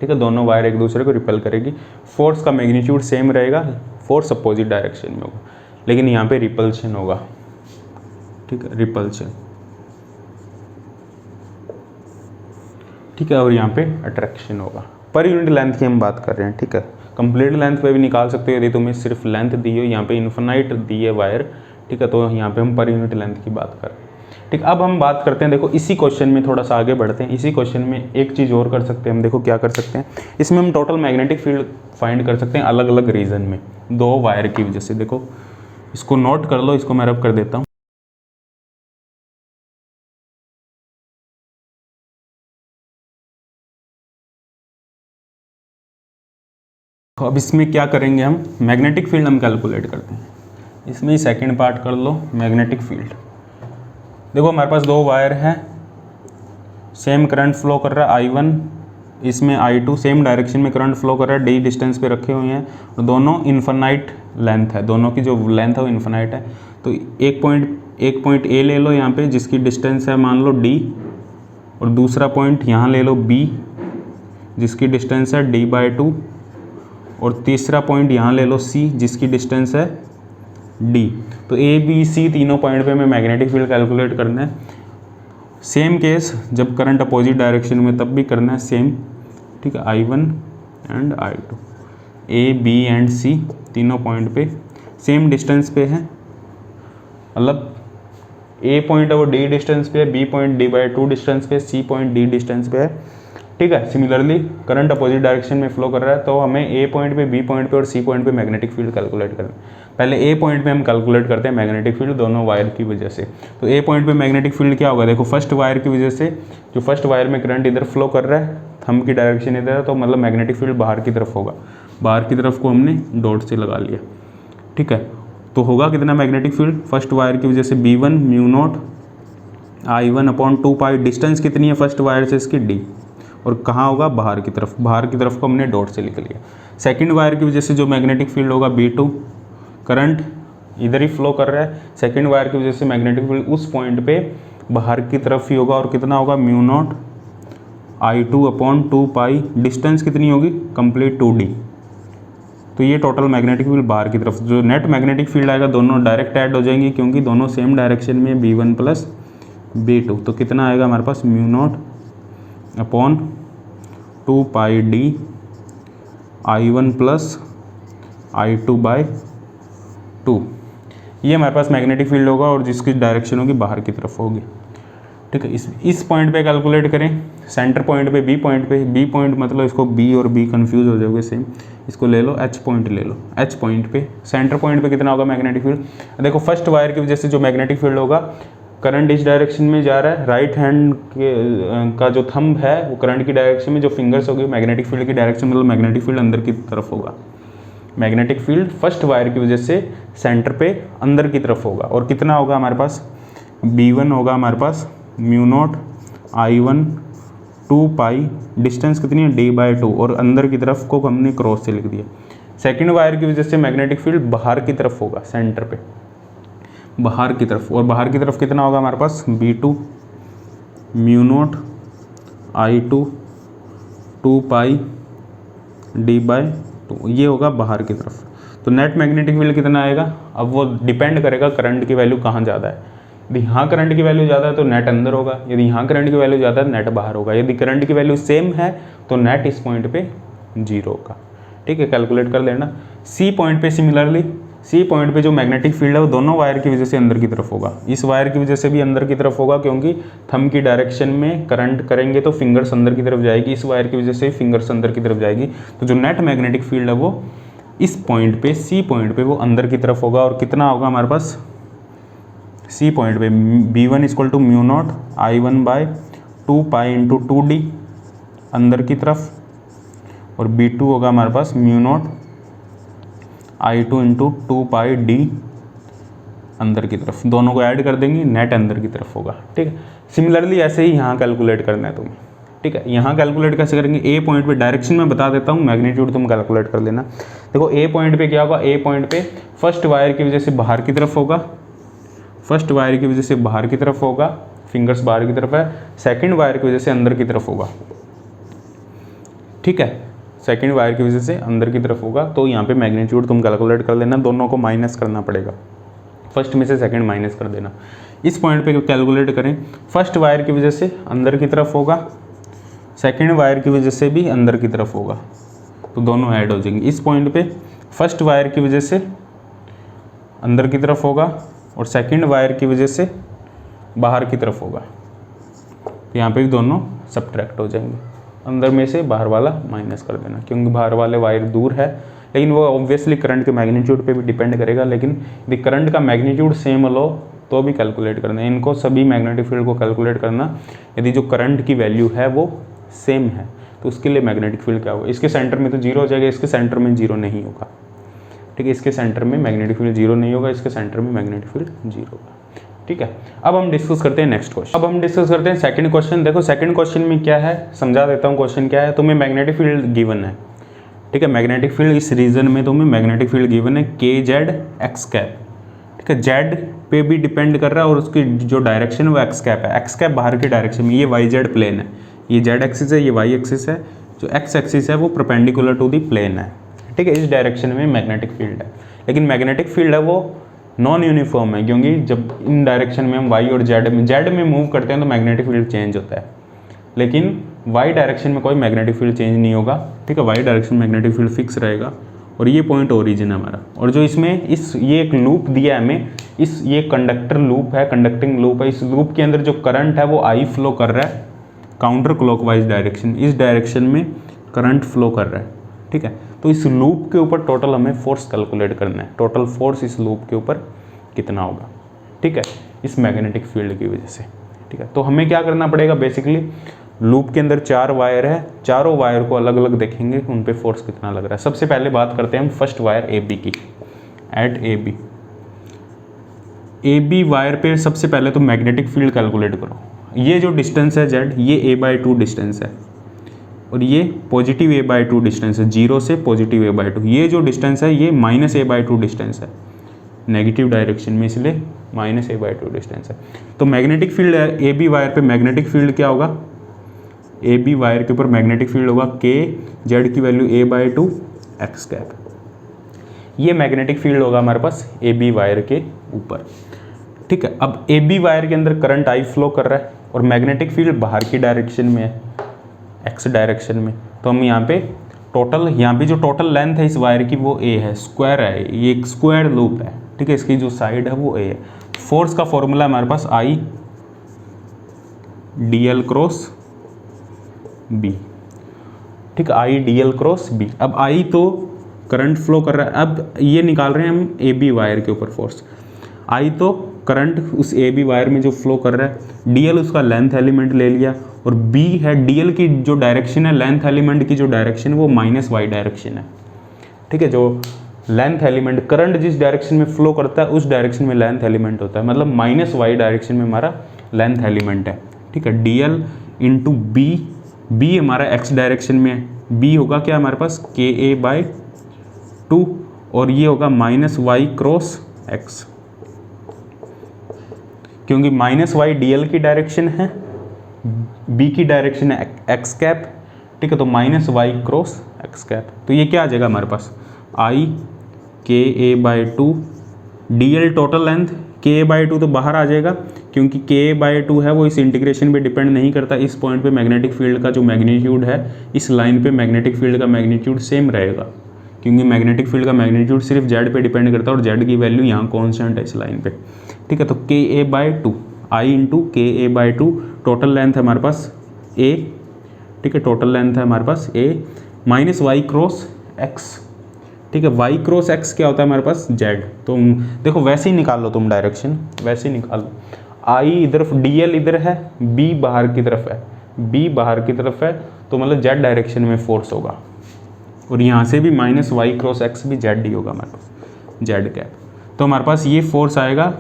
ठीक है, दोनों वायर एक दूसरे को रिपेल करेगी, फोर्स का मैग्नीट्यूड सेम रहेगा, फोर्स अपोजिट डायरेक्शन में होगा, लेकिन यहाँ पे रिपल्शन होगा। ठीक है, रिपल्शन। ठीक है, और यहाँ पे अट्रैक्शन होगा। पर यूनिट लेंथ की हम बात कर रहे हैं। ठीक है, कंप्लीट लेंथ पे भी निकाल सकते हो यदि तुम्हें सिर्फ लेंथ दी हो, यहाँ पे इन्फिनाइट दी है वायर ठीक है, तो यहाँ पे हम पर यूनिट लेंथ की बात कर रहे हैं। ठीक, अब हम बात करते हैं, देखो इसी क्वेश्चन में थोड़ा सा आगे बढ़ते हैं। इसी क्वेश्चन में एक चीज़ और कर सकते हैं हम, देखो क्या कर सकते हैं, इसमें हम टोटल मैग्नेटिक फील्ड फाइंड कर सकते हैं अलग अलग रीजन में, दो वायर की वजह से। देखो इसको नोट कर लो, इसको मैं रब कर देता हूँ। अब इसमें क्या करेंगे हम, मैग्नेटिक फील्ड हम कैलकुलेट करते हैं। इसमें ही सेकेंड पार्ट कर लो, मैग्नेटिक फील्ड। देखो हमारे पास दो वायर हैं, सेम करंट फ्लो कर रहा है I1, इसमें I2, सेम डायरेक्शन में करंट फ्लो कर रहा है, d डिस्टेंस पे रखे हुए हैं और दोनों इन्फिनाइट लेंथ है, दोनों की जो लेंथ है वो इन्फिनाइट है। तो एक पॉइंट A ले लो यहाँ पे, जिसकी डिस्टेंस है मान लो d, और दूसरा पॉइंट यहाँ ले लो B, जिसकी डिस्टेंस है d/2, और तीसरा पॉइंट यहाँ ले लो C, जिसकी डिस्टेंस है D। तो A B C तीनों पॉइंट पे हमें मैग्नेटिक फील्ड कैलकुलेट करना है। सेम केस जब करंट अपोजिट डायरेक्शन में तब भी करना है सेम, ठीक है, I1 and I2, A B and C तीनों पॉइंट पे सेम डिस्टेंस पे है, मतलब A पॉइंट है वो D डिस्टेंस पे है, B पॉइंट D/2 डिस्टेंस पे, C पॉइंट D डिस्टेंस पे है, ठीक है। सिमिलरली करंट अपोजिट डायरेक्शन में फ्लो कर रहा है, तो हमें A पॉइंट पे, B पॉइंट पे और C पॉइंट पे मैग्नेटिक फील्ड कैलकुलेट करना है। पहले A पॉइंट पे हम कैलकुलेट करते हैं मैग्नेटिक फील्ड दोनों वायर की वजह से। तो A पॉइंट पे मैग्नेटिक फील्ड क्या होगा, देखो फर्स्ट वायर की वजह से, जो फर्स्ट वायर में करंट इधर फ्लो कर रहा है, थंब की डायरेक्शन इधर है, तो मतलब मैग्नेटिक फील्ड बाहर की तरफ होगा। बाहर की तरफ को हमने डॉट से लगा लिया, ठीक है। तो होगा कितना मैग्नेटिक फील्ड, फर्स्ट वायर की वजह से B1 μ0 I1/2 डिस्टेंस कितनी है फर्स्ट वायर से इसकी D, और कहाँ होगा, बाहर की तरफ। बाहर की तरफ को हमने डॉट से लिख लिया। सेकंड वायर की वजह से जो मैग्नेटिक फील्ड होगा B2, करंट इधर ही फ्लो कर रहा है, सेकंड वायर की वजह से मैग्नेटिक फील्ड उस पॉइंट पे बाहर की तरफ ही होगा, और कितना होगा μ0 I2/2, डिस्टेंस कितनी होगी कंप्लीट 2D। तो ये टोटल मैग्नेटिक फील्ड बाहर की तरफ, जो नेट मैग्नेटिक फील्ड आएगा दोनों डायरेक्ट ऐड हो जाएंगी, क्योंकि दोनों सेम डायरेक्शन में B1 + B2। तो कितना आएगा हमारे पास μ0/2πD I1 + I2/2। ये हमारे पास मैग्नेटिक फील्ड होगा और जिसकी डायरेक्शन होगी बाहर की तरफ होगी, ठीक है। इस पॉइंट पे कैलकुलेट करें, सेंटर पॉइंट पे, B पॉइंट पे, B पॉइंट मतलब इसको B और B कंफ्यूज हो जाओगे सेम, इसको ले लो H पॉइंट ले लो। H पॉइंट पे, सेंटर पॉइंट पे कितना होगा मैग्नेटिक फील्ड, देखो फर्स्ट वायर की वजह से जो मैग्नेटिक फील्ड होगा, करंट इस डायरेक्शन में जा रहा है, राइट हैंड का जो थंब है वो करंट की डायरेक्शन में, जो फिंगर्स होगी मैग्नेटिक फील्ड की डायरेक्शन, मतलब मैग्नेटिक फील्ड अंदर की तरफ होगा। मैग्नेटिक फील्ड फर्स्ट वायर की वजह से सेंटर पे अंदर की तरफ होगा, और कितना होगा हमारे पास, B1 होगा हमारे पास μ0 I1/2, डिस्टेंस कितनी है D/2, और अंदर की तरफ को हमने क्रॉस से लिख दिया। सेकंड वायर की वजह से मैग्नेटिक फील्ड बाहर की तरफ होगा, सेंटर पे बाहर की तरफ, और बाहर की तरफ कितना होगा हमारे पास B2 μ0 I2/2 D/2, ये होगा बाहर की तरफ। तो नेट मैग्नेटिक फील्ड कितना आएगा, अब वो डिपेंड करेगा करंट की वैल्यू कहाँ ज़्यादा है। यदि यहाँ करंट की वैल्यू ज़्यादा है तो नेट अंदर होगा, यदि यहाँ करंट की वैल्यू ज़्यादा है नेट बाहर होगा। यदि करंट की वैल्यू सेम है तो नेट इस पॉइंट पे 0 होगा, ठीक है, कैलकुलेट कर लेना। C पॉइंट पे सिमिलरली, C पॉइंट पे जो मैग्नेटिक फील्ड है वो दोनों वायर की वजह से अंदर की तरफ होगा, इस वायर की वजह से भी अंदर की तरफ होगा, क्योंकि थंब की डायरेक्शन में करंट करेंगे तो फिंगर्स अंदर की तरफ जाएगी, इस वायर की वजह से फिंगर्स अंदर की तरफ जाएगी। तो जो नेट मैग्नेटिक फील्ड है वो इस पॉइंट पे, C पॉइंट पे वो अंदर की तरफ होगा, और कितना होगा हमारे पास C पॉइंट पे B1 = μ0 I1/2 × 2D अंदर की तरफ, और B2 होगा हमारे पास μ0 I2 × 2πD अंदर की तरफ। दोनों को ऐड कर देंगे, नेट अंदर की तरफ होगा, ठीक है। सिमिलरली ऐसे ही यहाँ कैलकुलेट करना है तुम्हें, ठीक है। यहाँ कैलकुलेट कैसे करेंगे, A पॉइंट पे डायरेक्शन में बता देता हूँ, मैग्नीट्यूड तुम कैलकुलेट कर लेना। देखो A पॉइंट पे क्या होगा, A पॉइंट पे फर्स्ट वायर की वजह से बाहर की तरफ होगा, फर्स्ट वायर की वजह से बाहर की तरफ होगा, फिंगर्स बाहर की तरफ है, सेकंड वायर की वजह से अंदर की तरफ होगा, ठीक है, सेकंड वायर की वजह से अंदर की तरफ होगा। तो यहाँ पे मैग्नीट्यूड तुम कैलकुलेट कर लेना, दोनों को माइनस करना पड़ेगा, फर्स्ट में से सेकंड माइनस कर देना। इस पॉइंट पे कैलकुलेट करें, फर्स्ट वायर की वजह से अंदर की तरफ होगा, सेकंड वायर की वजह से भी अंदर की तरफ होगा, तो दोनों ऐड हो जाएंगे। इस पॉइंट पे फर्स्ट वायर की वजह से अंदर की तरफ होगा, और सेकंड वायर की वजह से बाहर की तरफ होगा। तो यहाँ पे भी दोनों सब्ट्रैक्ट हो जाएंगे, अंदर में से बाहर वाला माइनस कर देना, क्योंकि बाहर वाले वायर दूर है, लेकिन वो ऑब्वियसली करंट के मैग्नीट्यूड पे भी डिपेंड करेगा। लेकिन यदि करंट का मैग्नीट्यूड सेम लो तो भी कैलकुलेट करना है इनको, सभी मैग्नेटिक फील्ड को कैलकुलेट करना। यदि जो करंट की वैल्यू है वो सेम है तो उसके लिए मैग्नेटिक फील्ड क्या होगा, इसके सेंटर में तो जीरो हो जाएगा, इसके सेंटर में जीरो नहीं होगा, ठीक है। इसके सेंटर में मैग्नेटिक फील्ड जीरो नहीं होगा, इसके सेंटर में मैग्नेटिक फील्ड जीरो होगा, ठीक है। अब हम डिस्कस करते हैं नेक्स्ट क्वेश्चन। अब हम डिस्कस करते हैं सेकंड क्वेश्चन। देखो सेकंड क्वेश्चन में क्या है, समझा देता हूँ क्वेश्चन क्या है। तुम्हें मैग्नेटिक फील्ड गिवन है, ठीक है। मैग्नेटिक फील्ड इस रीजन में तुम्हें मैग्नेटिक फील्ड गिवन है के जेड एक्स कैप, ठीक है। जेड पे भी डिपेंड कर रहा है और उसकी जो डायरेक्शन है वो एक्स कैप है। एक्स कैप बाहर की डायरेक्शन में, ये वाई जेड प्लेन है, ये जेड एक्सिस है, ये वाई एक्सिस है, जो एक्स एक्सिस है वो परपेंडिकुलर टू दी प्लेन है, ठीक है। इस डायरेक्शन में मैग्नेटिक फील्ड है, लेकिन मैग्नेटिक फील्ड है वो नॉन यूनिफॉर्म है, क्योंकि जब इन डायरेक्शन में हम वाई और जेड में मूव करते हैं तो मैग्नेटिक फील्ड चेंज होता है, लेकिन वाई डायरेक्शन में कोई मैग्नेटिक फील्ड चेंज नहीं होगा, ठीक है। वाई डायरेक्शन में मैग्नेटिक फील्ड फिक्स रहेगा। और ये पॉइंट ओरिजिन है हमारा, और जो इसमें ये एक लूप दिया है हमें, ये कंडक्टर लूप है, कंडक्टिंग लूप है। इस लूप के अंदर जो करंट है वो आई फ्लो कर रहा है काउंटर क्लॉकवाइज डायरेक्शन, इस डायरेक्शन में करंट फ्लो कर रहा है, ठीक है। तो इस लूप के ऊपर टोटल हमें फोर्स कैलकुलेट करना है, टोटल फोर्स इस लूप के ऊपर कितना होगा, ठीक है, इस मैग्नेटिक फील्ड की वजह से, ठीक है। तो हमें क्या करना पड़ेगा, बेसिकली लूप के अंदर 4 वायर है, चारों वायर को अलग अलग देखेंगे उन पे फोर्स कितना लग रहा है। सबसे पहले बात करते हैं हम फर्स्ट वायर ए बी की, एट ए बी वायर पे सबसे पहले तो मैग्नेटिक फील्ड कैलकुलेट करो। ये जो डिस्टेंस है जेड, ये a/2 डिस्टेंस है, और ये पॉजिटिव a/2 डिस्टेंस है, 0 से पॉजिटिव a/2। ये जो डिस्टेंस है ये -a/2 डिस्टेंस है नेगेटिव डायरेक्शन में, इसलिए -a/2 डिस्टेंस है। तो मैग्नेटिक फील्ड है ए बी वायर पे, मैग्नेटिक फील्ड क्या होगा, ए बी वायर के ऊपर मैग्नेटिक फील्ड होगा के जेड की वैल्यू a/2 एक्स कैप। ये मैग्नेटिक फील्ड होगा हमारे पास ए बी वायर के ऊपर, ठीक है। अब ए बी वायर के अंदर करंट आई फ्लो कर रहा है और मैग्नेटिक फील्ड बाहर की डायरेक्शन में है, एक्स डायरेक्शन में। तो हम यहाँ पे जो टोटल लेंथ है इस वायर की वो ए है, स्क्वायर है, ये एक स्क्वायर लूप है, ठीक है। इसकी जो साइड है वो ए है। फोर्स का फॉर्मूला हमारे पास I D L cross B, ठीक है, I D L cross B. अब आई तो करंट फ्लो कर रहा है, अब ये निकाल रहे हैं हम ए बी वायर के ऊपर फोर्स। आई तो करंट उस ए बी वायर में जो फ्लो कर रहा है, डी एल उसका लेंथ एलिमेंट ले लिया, और बी है डी एल की जो डायरेक्शन है, लेंथ एलिमेंट की जो डायरेक्शन वो -y डायरेक्शन है, ठीक है। जो लेंथ एलिमेंट करंट जिस डायरेक्शन में फ्लो करता है उस डायरेक्शन में लेंथ एलिमेंट होता है, मतलब -y डायरेक्शन में हमारा लेंथ एलिमेंट है, ठीक है। डी एल इंटू बी हमारा x डायरेक्शन में है, b होगा क्या हमारे पास KA/2, और ये होगा -y क्रॉस x, क्योंकि -y dl की डायरेक्शन है, b की डायरेक्शन है x कैप, ठीक है। तो -y क्रॉस x कैप, तो ये क्या आ जाएगा हमारे पास I KA/2 dl total length, KA/2 तो बाहर आ जाएगा क्योंकि KA/2 है वो इस इंटीग्रेशन पे डिपेंड नहीं करता। इस पॉइंट पे मैग्नेटिक फील्ड का जो मैग्नीट्यूड है, इस लाइन पे मैग्नेटिक फील्ड का मैग्नीट्यूड सेम रहेगा, क्योंकि मैग्नेटिक फील्ड का मैग्नीट्यूड सिर्फ जेड पे डिपेंड करता है और जेड की वैल्यू यहाँ कॉन्स्टेंट है इस लाइन पे, ठीक है। तो KA/2 I into KA/2, total length है हमारे पास A, ठीक है, टोटल लेंथ है हमारे पास A -y क्रॉस x, ठीक है। y क्रॉस x क्या होता है हमारे पास z। तो देखो वैसे ही निकाल लो, तुम डायरेक्शन वैसे ही निकाल लो। I इधर dl इधर है, b बाहर की तरफ है, b बाहर की तरफ है, तो मतलब z डायरेक्शन में फोर्स होगा, और यहाँ से भी -y क्रॉस x भी z ही होगा हमारे पास, z कैप। तो हमारे पास ये फोर्स आएगा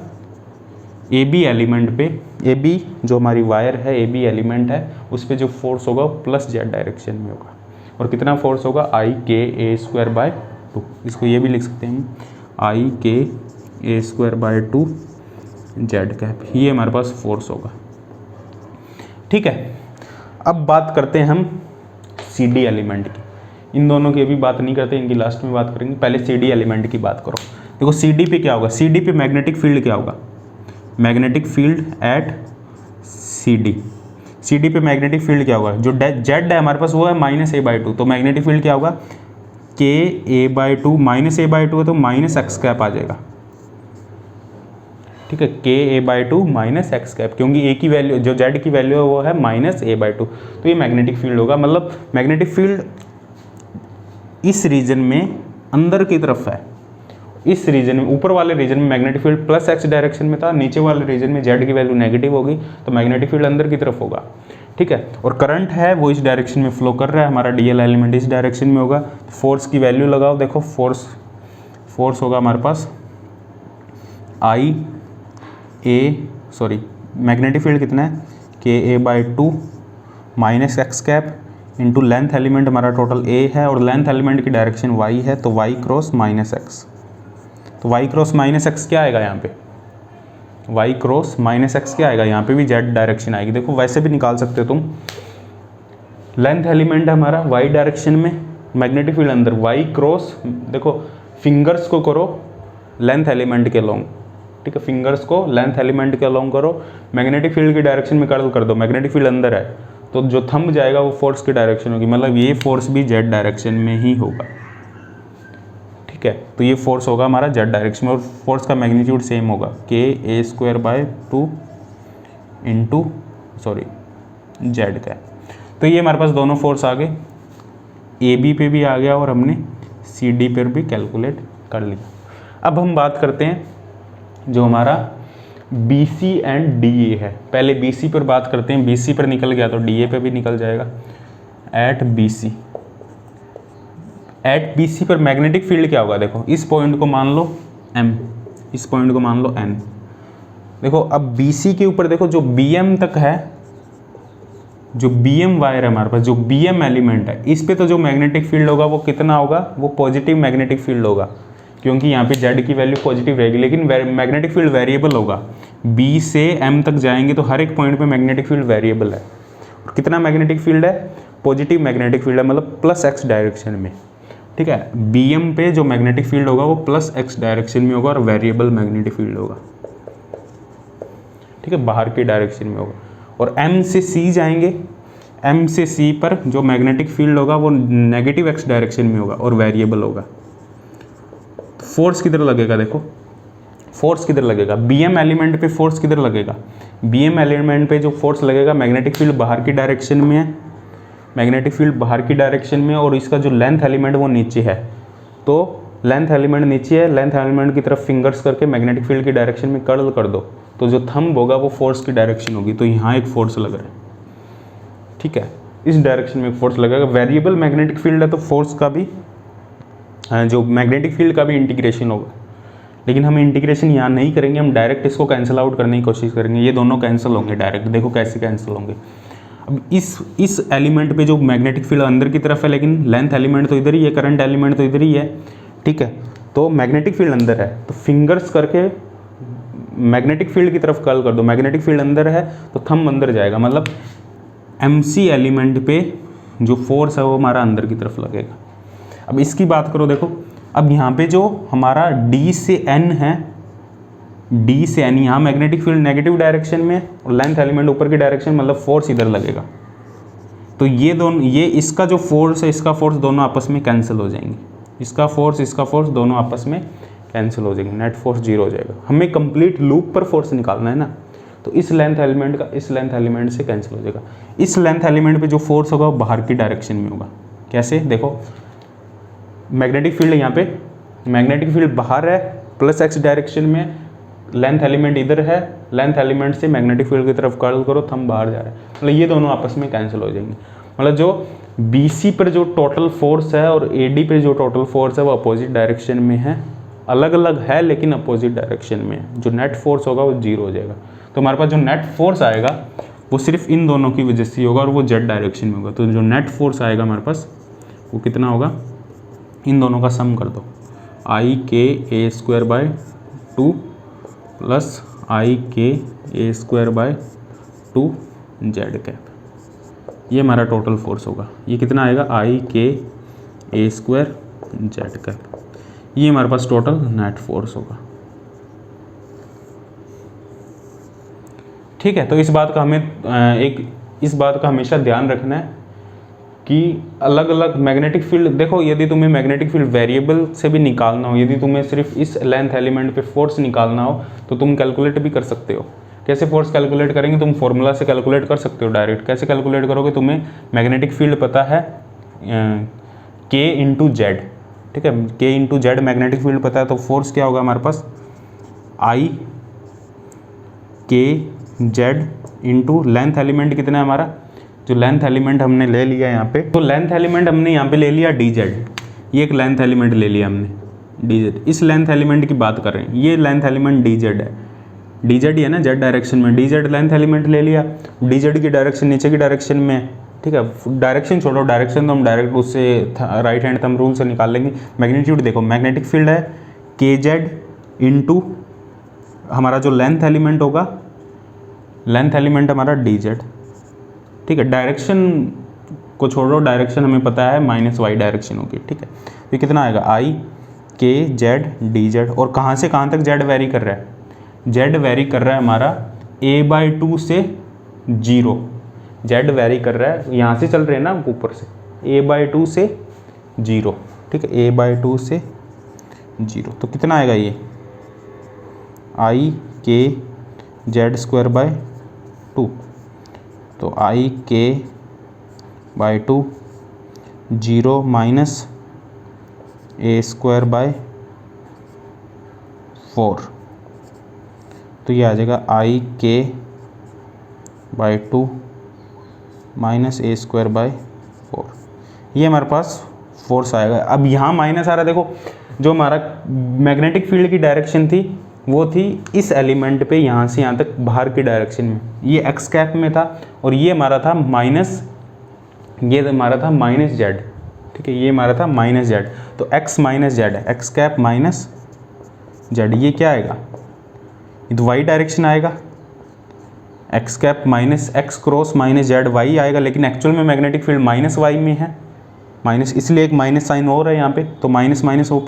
ए बी एलिमेंट पे, ए बी जो हमारी वायर है, ए बी एलिमेंट है, उस पर जो फोर्स होगा प्लस z डायरेक्शन में होगा, और कितना फोर्स होगा IKA²/2। इसको ये भी लिख सकते हैं हम IKA²/2 z कैप, ये हमारे पास फोर्स होगा, ठीक है। अब बात करते हैं हम CD एलिमेंट की। इन दोनों की अभी बात नहीं करते, इनकी लास्ट में बात करेंगे, पहले CD एलिमेंट की बात करो। देखो CD पे क्या होगा, CD पे मैग्नेटिक फील्ड क्या होगा, मैग्नेटिक फील्ड एट CD पे मैग्नेटिक फील्ड क्या होगा, जो Z है हमारे पास वो है -a/2, तो मैग्नेटिक फील्ड क्या होगा KA/2, -a/2 है तो -x कैप आ जाएगा, ठीक है, K A by two minus X cap, क्योंकि ए की वैल्यू जो जेड की वैल्यू है वो है माइनस ए बाई टू, तो ये मैग्नेटिक फील्ड होगा। मतलब मैग्नेटिक फील्ड इस रीजन में अंदर की तरफ है, इस रीजन में ऊपर वाले रीजन में magnetic field plus x direction में था, नीचे वाले रीजन में जेड की वैल्यू नेगेटिव होगी, तो मैग्नेटिक फील्ड अंदर की तरफ होगा। ठीक है, और करंट है वो इस डायरेक्शन में फ्लो कर रहा है, हमारा डीएल एलिमेंट इस डायरेक्शन में होगा। फोर्स की वैल्यू लगाओ, देखो फोर्स होगा हमारे पास मैग्नेटिक फील्ड कितना है, K A by two minus X cap into length element हमारा टोटल ए है, और लेंथ एलिमेंट की डायरेक्शन वाई है, तो वाई क्रॉस माइनस एक्स। तो वाई क्रॉस माइनस एक्स क्या आएगा यहाँ पे, वाई क्रॉस माइनस एक्स क्या आएगा, यहाँ पे भी जेड डायरेक्शन आएगी। देखो वैसे भी निकाल सकते हो तुम, लेंथ एलिमेंट है हमारा वाई डायरेक्शन में, मैग्नेटिक फील्ड अंदर, वाई क्रॉस, देखो फिंगर्स को करो लेंथ एलिमेंट के लॉन्ग, ठीक है, फिंगर्स को लेंथ एलिमेंट के लॉन्ग करो, मैग्नेटिक फील्ड की डायरेक्शन में कर्ल कर दो, मैग्नेटिक फील्ड अंदर है, तो जो थंब जाएगा वो फोर्स की डायरेक्शन होगी, मतलब ये फोर्स भी जेड डायरेक्शन में ही होगा। ठीक है, तो ये फोर्स होगा हमारा जेड डायरेक्शन में, और फोर्स का मैग्नीट्यूड सेम होगा K A square by two into Z का। तो ये हमारे पास दोनों फोर्स आ गए, ए बी पे भी आ गया और हमने सी डी पर भी कैलकुलेट कर लिया। अब हम बात करते हैं जो हमारा B C and D A है। पहले बी सी पर बात करते हैं, बी सी पर निकल गया तो डी ए पे भी निकल जाएगा। एट बी सी पर मैग्नेटिक फील्ड क्या होगा, देखो इस पॉइंट को मान लो एम, इस पॉइंट को मान लो एन। देखो अब बी सी के ऊपर देखो जो बी एम तक है, जो बी एम वायर है हमारे पास, जो बी एम एलिमेंट है, इस पे तो जो मैग्नेटिक फील्ड होगा वो कितना होगा, वो पॉजिटिव मैग्नेटिक फील्ड होगा, क्योंकि यहाँ पे जेड की वैल्यू पॉजिटिव रहेगी, लेकिन मैग्नेटिक फील्ड वेरिएबल होगा। बी से एम तक जाएंगे तो हर एक पॉइंट पे मैग्नेटिक फील्ड वेरिएबल है। और कितना मैग्नेटिक फील्ड है, पॉजिटिव मैग्नेटिक फील्ड है, मतलब प्लस एक्स डायरेक्शन में। ठीक है, बी एम पे जो मैग्नेटिक फील्ड होगा वो प्लस एक्स डायरेक्शन में होगा और वेरिएबल मैग्नेटिक फील्ड होगा। ठीक है, बाहर की डायरेक्शन में होगा। और एम से सी जाएंगे, एम से सी पर जो मैग्नेटिक फील्ड होगा वो नेगेटिव एक्स डायरेक्शन में होगा और वेरिएबल होगा। फोर्स किधर लगेगा, देखो फोर्स किधर लगेगा, बीएम एलिमेंट पे फोर्स किधर लगेगा, बीएम एलिमेंट पे जो फोर्स लगेगा, मैग्नेटिक फील्ड बाहर की डायरेक्शन में है, मैग्नेटिक फील्ड बाहर की डायरेक्शन में, और इसका जो लेंथ एलिमेंट वो नीचे है, तो लेंथ एलिमेंट नीचे है, लेंथ एलिमेंट की तरफ फिंगर्स करके मैग्नेटिक फील्ड की डायरेक्शन में कर्ल कर दो, तो जो थंब होगा वो फोर्स की डायरेक्शन होगी, तो यहाँ एक फोर्स लग रहा है। ठीक है, इस डायरेक्शन में फोर्स लगेगा। वेरिएबल मैग्नेटिक फील्ड है तो फोर्स का भी, जो मैग्नेटिक फील्ड का भी इंटीग्रेशन होगा, लेकिन हम इंटीग्रेशन यहाँ नहीं करेंगे, हम डायरेक्ट इसको कैंसिल आउट करने की कोशिश करेंगे। ये दोनों कैंसिल होंगे डायरेक्ट, देखो कैसे कैंसिल होंगे। अब इस एलिमेंट पे जो मैग्नेटिक फील्ड अंदर की तरफ है, लेकिन लेंथ एलिमेंट तो इधर ही है, करंट एलिमेंट तो इधर ही है। ठीक है, तो मैग्नेटिक फील्ड अंदर है तो फिंगर्स करके मैग्नेटिक फील्ड की तरफ कर्ल कर दो, मैग्नेटिक फील्ड अंदर है तो थंब अंदर जाएगा, मतलब एमसी एलिमेंट पे जो फोर्स है वो हमारा अंदर की तरफ लगेगा। अब इसकी बात करो, देखो अब यहाँ पे जो हमारा D से N है, D से N, यहाँ मैग्नेटिक फील्ड नेगेटिव डायरेक्शन में और लेंथ एलिमेंट ऊपर की डायरेक्शन, मतलब फोर्स इधर लगेगा, तो ये दोनों, ये इसका जो फोर्स है इसका फोर्स दोनों आपस में कैंसिल हो जाएंगे, इसका फोर्स दोनों आपस में कैंसिल हो जाएंगे, नेट फोर्स 0 हो जाएगा। हमें कंप्लीट लूप पर फोर्स निकालना है ना, तो इस लेंथ एलिमेंट का इस लेंथ एलिमेंट से कैंसिल हो जाएगा। इस लेंथ एलिमेंट पे जो फोर्स होगा वो बाहर की डायरेक्शन में होगा। कैसे, देखो मैग्नेटिक फील्ड यहाँ पे, मैग्नेटिक फील्ड बाहर है प्लस एक्स डायरेक्शन में, लेंथ एलिमेंट इधर है, लेंथ एलिमेंट से मैग्नेटिक फील्ड की तरफ कर्ल करो, थंब बाहर जा रहा है, मतलब ये दोनों आपस में कैंसिल हो जाएंगे। मतलब जो BC पर जो टोटल फोर्स है और AD पर जो टोटल फोर्स है वो अपोजिट डायरेक्शन में है, अलग अलग है लेकिन अपोजिट डायरेक्शन में है। जो नेट फोर्स होगा वो 0 हो जाएगा। तो हमारे पास जो नेट फोर्स आएगा वो सिर्फ इन दोनों की वजह से होगा और वो जेड डायरेक्शन में होगा। तो जो नेट फोर्स आएगा हमारे पास वो कितना होगा, इन दोनों का सम कर दो, आई के ए स्क्वायर बाय 2 प्लस आई के A square bye 2 Z cap, ये हमारा टोटल फोर्स होगा। ये कितना आएगा, आई के ए स्क्वायर जेड कैप, ये हमारे पास टोटल नेट फोर्स होगा। ठीक है, तो इस बात का हमें इस बात का हमेशा ध्यान रखना है कि अलग अलग मैग्नेटिक फील्ड, देखो यदि तुम्हें मैग्नेटिक फील्ड वेरिएबल से भी निकालना हो, यदि तुम्हें सिर्फ इस लेंथ एलिमेंट पे फोर्स निकालना हो तो तुम कैलकुलेट भी कर सकते हो। कैसे फोर्स कैलकुलेट करेंगे, तुम फॉर्मूला से कैलकुलेट कर सकते हो डायरेक्ट। कैसे कैलकुलेट करोगे, तुम्हें मैग्नेटिक फील्ड पता है K इंटू जेड, ठीक है, K into Z magnetic field पता है, तो फोर्स क्या होगा हमारे पास I K Z into length element कितना है हमारा, जो लेंथ एलिमेंट हमने ले लिया यहाँ पे, तो लेंथ एलिमेंट हमने यहाँ पे ले लिया डी जेड, ये एक लेंथ एलिमेंट ले लिया हमने डी जेड। इस लेंथ एलिमेंट की बात कर रहे हैं, ये लेंथ एलिमेंट डी जेड है, डी जेड ही है ना जेड डायरेक्शन में, डी जेड लेंथ एलिमेंट ले लिया, डी जेड की डायरेक्शन नीचे की डायरेक्शन में, ठीक है। डायरेक्शन छोड़ो, डायरेक्शन तो हम डायरेक्ट उससे राइट हैंड थंब रूल से निकाल लेंगे। मैग्नीट्यूड देखो, मैग्नेटिक फील्ड है के जेड इंटू हमारा जो लेंथ एलिमेंट होगा, लेंथ एलिमेंट हमारा डी जेड, ठीक है। डायरेक्शन को छोड़ो, डायरेक्शन हमें पता है माइनस वाई डायरेक्शन होगी, ठीक है। तो कितना आएगा आई के जेड डी जेड, और कहाँ से कहाँ तक जेड वेरी कर रहा है, जेड वेरी कर रहा है हमारा a/2 से 0, जेड वेरी कर रहा है, यहाँ से चल रहे हैं ना ऊपर से, a/2 से 0, ठीक है, a/2 से 0। तो कितना आएगा ये आई के जेड स्क्वायर बाय 2, तो I K by 2 0 minus A square by 4, तो ये आ जाएगा I K by 2 minus A square by 4, ये हमारे पास फोर्स आएगा। अब यहाँ माइनस आ रहा है, देखो जो हमारा मैग्नेटिक फील्ड की डायरेक्शन थी वो थी इस एलिमेंट पे, यहाँ से यहाँ तक बाहर की डायरेक्शन में, ये एक्स कैप में था, और ये हमारा था माइनस, ये हमारा था माइनस जेड, ठीक है, ये हमारा था माइनस जेड, तो एक्स माइनस जेड है, एक्स कैप माइनस जेड, ये क्या आएगा, ये तो वाई डायरेक्शन आएगा, X cap minus X cross minus Z Y आएगा, लेकिन एक्चुअल में मैग्नेटिक फील्ड माइनस वाई में है, माइनस, इसलिए एक माइनस साइन और है यहाँ पे, तो माइनस माइनस वो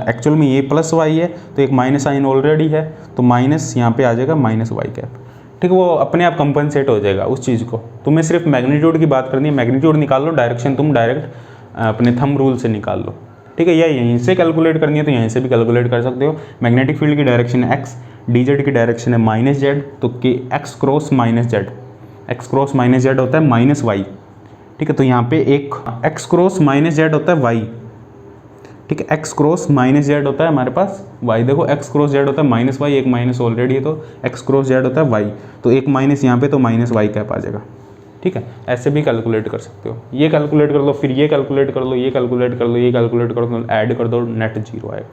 एक्चुअल में ये प्लस वाई है, तो एक माइनस साइन ऑलरेडी है, तो माइनस यहाँ पे आ जाएगा माइनस वाई कैप, ठीक है। वो अपने आप कंपनसेट हो जाएगा उस चीज़ को। तुम्हें सिर्फ मैग्नीट्यूड की बात करनी है, मैग्नीट्यूड निकाल लो, डायरेक्शन तुम डायरेक्ट अपने थंब रूल से निकाल लो, ठीक है। या यहीं से कैलकुलेट करनी है तो यहीं से भी कैलकुलेट कर सकते हो। मैग्नेटिक फील्ड की डायरेक्शन है एक्स, डी जेड की डायरेक्शन है माइनस जेड, तो के x cross minus Z, x cross minus Z होता है माइनस वाई, ठीक है। तो यहाँ पे एक एक्स क्रॉस माइनस जेड होता है वाई, ठीक है, एक्स क्रॉस माइनस जेड होता है हमारे पास वाई, देखो एक्स क्रॉस जेड होता है माइनस वाई, एक माइनस ऑलरेडी है, तो एक्स क्रॉस जेड होता है वाई, तो एक माइनस यहाँ पे, तो माइनस वाई कैप आ जाएगा, ठीक है। ऐसे भी कैलकुलेट कर सकते हो, ये कैलकुलेट कर लो, फिर ये कैलकुलेट कर लो, ये कैलकुलेट कर लो, ये कैलकुलेट कर लो, ऐड कर दो, नेट 0 आएगा,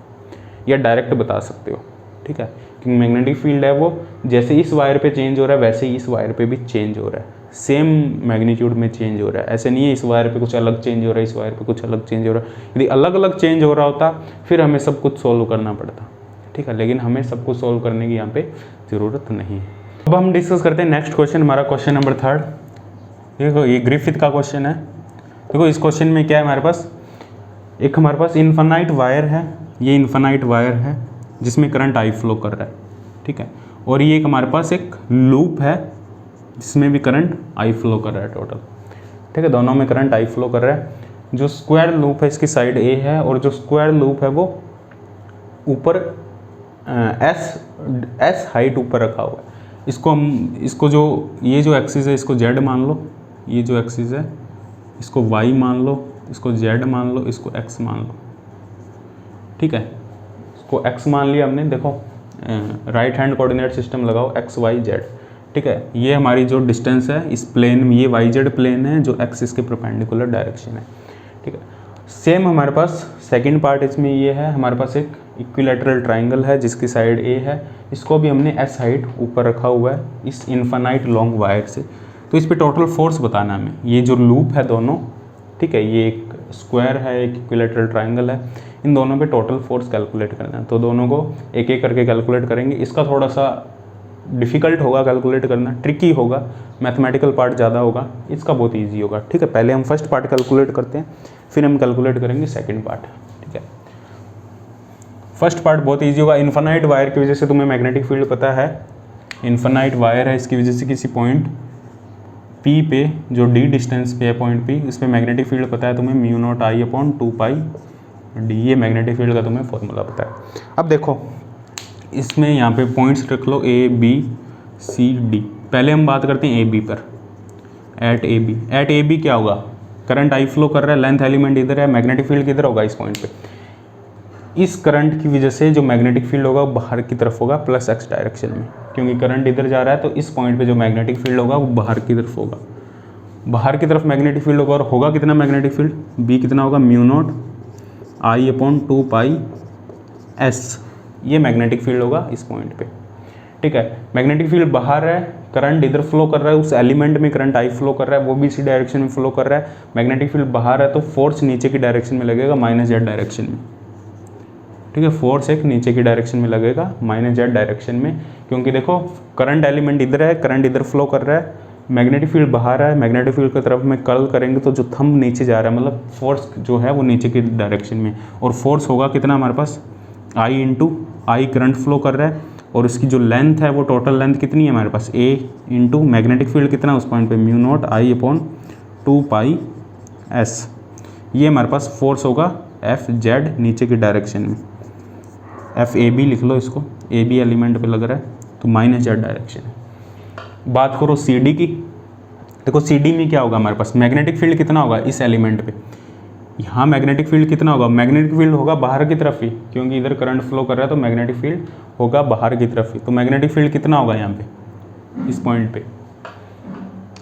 या डायरेक्ट बता सकते हो, ठीक है। क्योंकि मैग्नेटिक फील्ड है वो जैसे इस वायर पे चेंज हो रहा है वैसे ही इस वायर पे भी चेंज हो रहा है, सेम मैग्नीट्यूड में चेंज हो रहा है, ऐसे नहीं है इस वायर पे कुछ अलग चेंज हो रहा है, इस वायर पे कुछ अलग चेंज हो रहा है। यदि अलग अलग चेंज हो रहा होता फिर हमें सब कुछ सोल्व करना पड़ता, ठीक है, लेकिन हमें सब कुछ सोल्व करने की यहाँ पे ज़रूरत नहीं है। अब हम डिस्कस करते हैं नेक्स्ट क्वेश्चन, हमारा क्वेश्चन नंबर 3। देखो ये ग्रिफिथ का क्वेश्चन है। देखो इस क्वेश्चन में क्या है, हमारे पास एक हमारे पास इन्फिनाइट वायर है, ये इन्फिनाइट वायर है जिसमें करंट आई फ्लो कर रहा है, ठीक है, और ये एक हमारे पास एक लूप है जिसमें भी करंट आई फ्लो कर रहा है टोटल, ठीक है, दोनों में करंट आई फ्लो कर रहा है। जो स्क्वायर लूप है इसकी साइड ए है, और जो स्क्वायर लूप है वो ऊपर एस हाइट ऊपर रखा हुआ है। इसको जो ये जो एक्सिस है इसको जेड मान लो, ये जो एक्सिस है इसको वाई मान लो, इसको जेड मान लो, इसको एक्स मान लो, ठीक है, इसको एक्स मान लिया हमने। देखो राइट हैंड कोऑर्डिनेट सिस्टम लगाओ, एक्स वाई जेड, ठीक है। ये हमारी जो डिस्टेंस है इस प्लेन में, ये वाई जेड प्लेन है जो एक्सिस के परपेंडिकुलर डायरेक्शन है, ठीक है। सेम हमारे पास सेकंड पार्ट इसमें ये है, हमारे पास एक इक्विलैटरल ट्राइंगल है जिसकी साइड ए है, इसको भी हमने एस हाइट ऊपर रखा हुआ है इस इन्फिनाइट लॉन्ग वायर से। तो इस पे टोटल फोर्स बताना हमें, ये जो लूप है दोनों, ठीक है, ये एक स्क्वायर है एक इक्विलैटरल ट्राइंगल है, इन दोनों पे टोटल फोर्स कैलकुलेट करना है। तो दोनों को एक एक करके कैलकुलेट करेंगे। इसका थोड़ा सा डिफ़िकल्ट होगा कैलकुलेट करना, ट्रिकी होगा, मैथमेटिकल पार्ट ज़्यादा होगा, इसका बहुत ईजी होगा, ठीक है। पहले हम फर्स्ट पार्ट कैलकुलेट करते हैं, फिर हम कैलकुलेट करेंगे सेकंड पार्ट, ठीक है। फर्स्ट पार्ट बहुत ईजी होगा। इन्फिनाइट वायर की वजह से तुम्हें मैग्नेटिक फील्ड पता है, इन्फिनाइट वायर है, इसकी वजह से किसी पॉइंट P पे जो D डिस्टेंस पे है पॉइंट P, इस पर मैग्नेटिक फील्ड पता है तुम्हें mu naught I upon 2 pi D, ये मैग्नेटिक फील्ड का तुम्हें फॉर्मूला पता है। अब देखो इसमें यहाँ पे पॉइंट्स रख लो A B C D। पहले हम बात करते हैं A B पर। एट ए बी क्या होगा, करंट आई फ्लो कर रहा है, लेंथ एलिमेंट इधर है, मैग्नेटिक फील्ड किधर होगा, इस पॉइंट पे। इस करंट की वजह से जो मैग्नेटिक फील्ड होगा वो बाहर की तरफ होगा प्लस एक्स डायरेक्शन में, क्योंकि करंट इधर जा रहा है तो इस पॉइंट पे जो मैग्नेटिक फील्ड होगा वो बाहर की तरफ होगा। बाहर की तरफ मैग्नेटिक फील्ड होगा और होगा कितना मैग्नेटिक फील्ड, बी कितना होगा mu naught I upon 2 pi S, ये मैग्नेटिक फील्ड होगा इस पॉइंट पे। ठीक है, मैग्नेटिक फील्ड बाहर है, करंट इधर फ्लो कर रहा है, उस एलिमेंट में करंट आई फ्लो कर रहा है, वो भी इसी डायरेक्शन में फ्लो कर रहा है। मैग्नेटिक फील्ड बाहर है तो फोर्स नीचे की डायरेक्शन में लगेगा माइनस जेड डायरेक्शन में। ठीक है, फोर्स एक नीचे की डायरेक्शन में लगेगा माइनस जेड डायरेक्शन में, क्योंकि देखो करंट एलिमेंट इधर है, करंट इधर फ्लो कर रहा है, मैग्नेटिक फील्ड बाहर है, मैग्नेटिक फील्ड की तरफ में कर्ल करेंगे तो जो थंब नीचे जा रहा है, मतलब फोर्स जो है वो नीचे की डायरेक्शन में, और फोर्स होगा कितना हमारे पास आई इंटू आई, करंट फ्लो कर रहा है और इसकी जो लेंथ है वो टोटल लेंथ कितनी है हमारे पास ए इंटू मैग्नेटिक फील्ड कितना उस पॉइंट पे mu naught I upon 2 pi S, ये हमारे पास फोर्स होगा एफ जेड नीचे की डायरेक्शन में। एफ ए बी लिख लो इसको, ए बी एलिमेंट पे लग रहा है तो माइनस जेड डायरेक्शन है। बात करो सी डी की, देखो सी डी में क्या होगा हमारे पास, मैग्नेटिक फील्ड कितना होगा इस एलिमेंट पे, यहाँ मैग्नेटिक फील्ड कितना होगा, मैग्नेटिक फील्ड होगा बाहर की तरफ ही, क्योंकि इधर करंट फ्लो कर रहा है तो मैग्नेटिक फील्ड होगा बाहर की तरफ ही। तो मैग्नेटिक फील्ड कितना होगा यहाँ पे इस पॉइंट पे,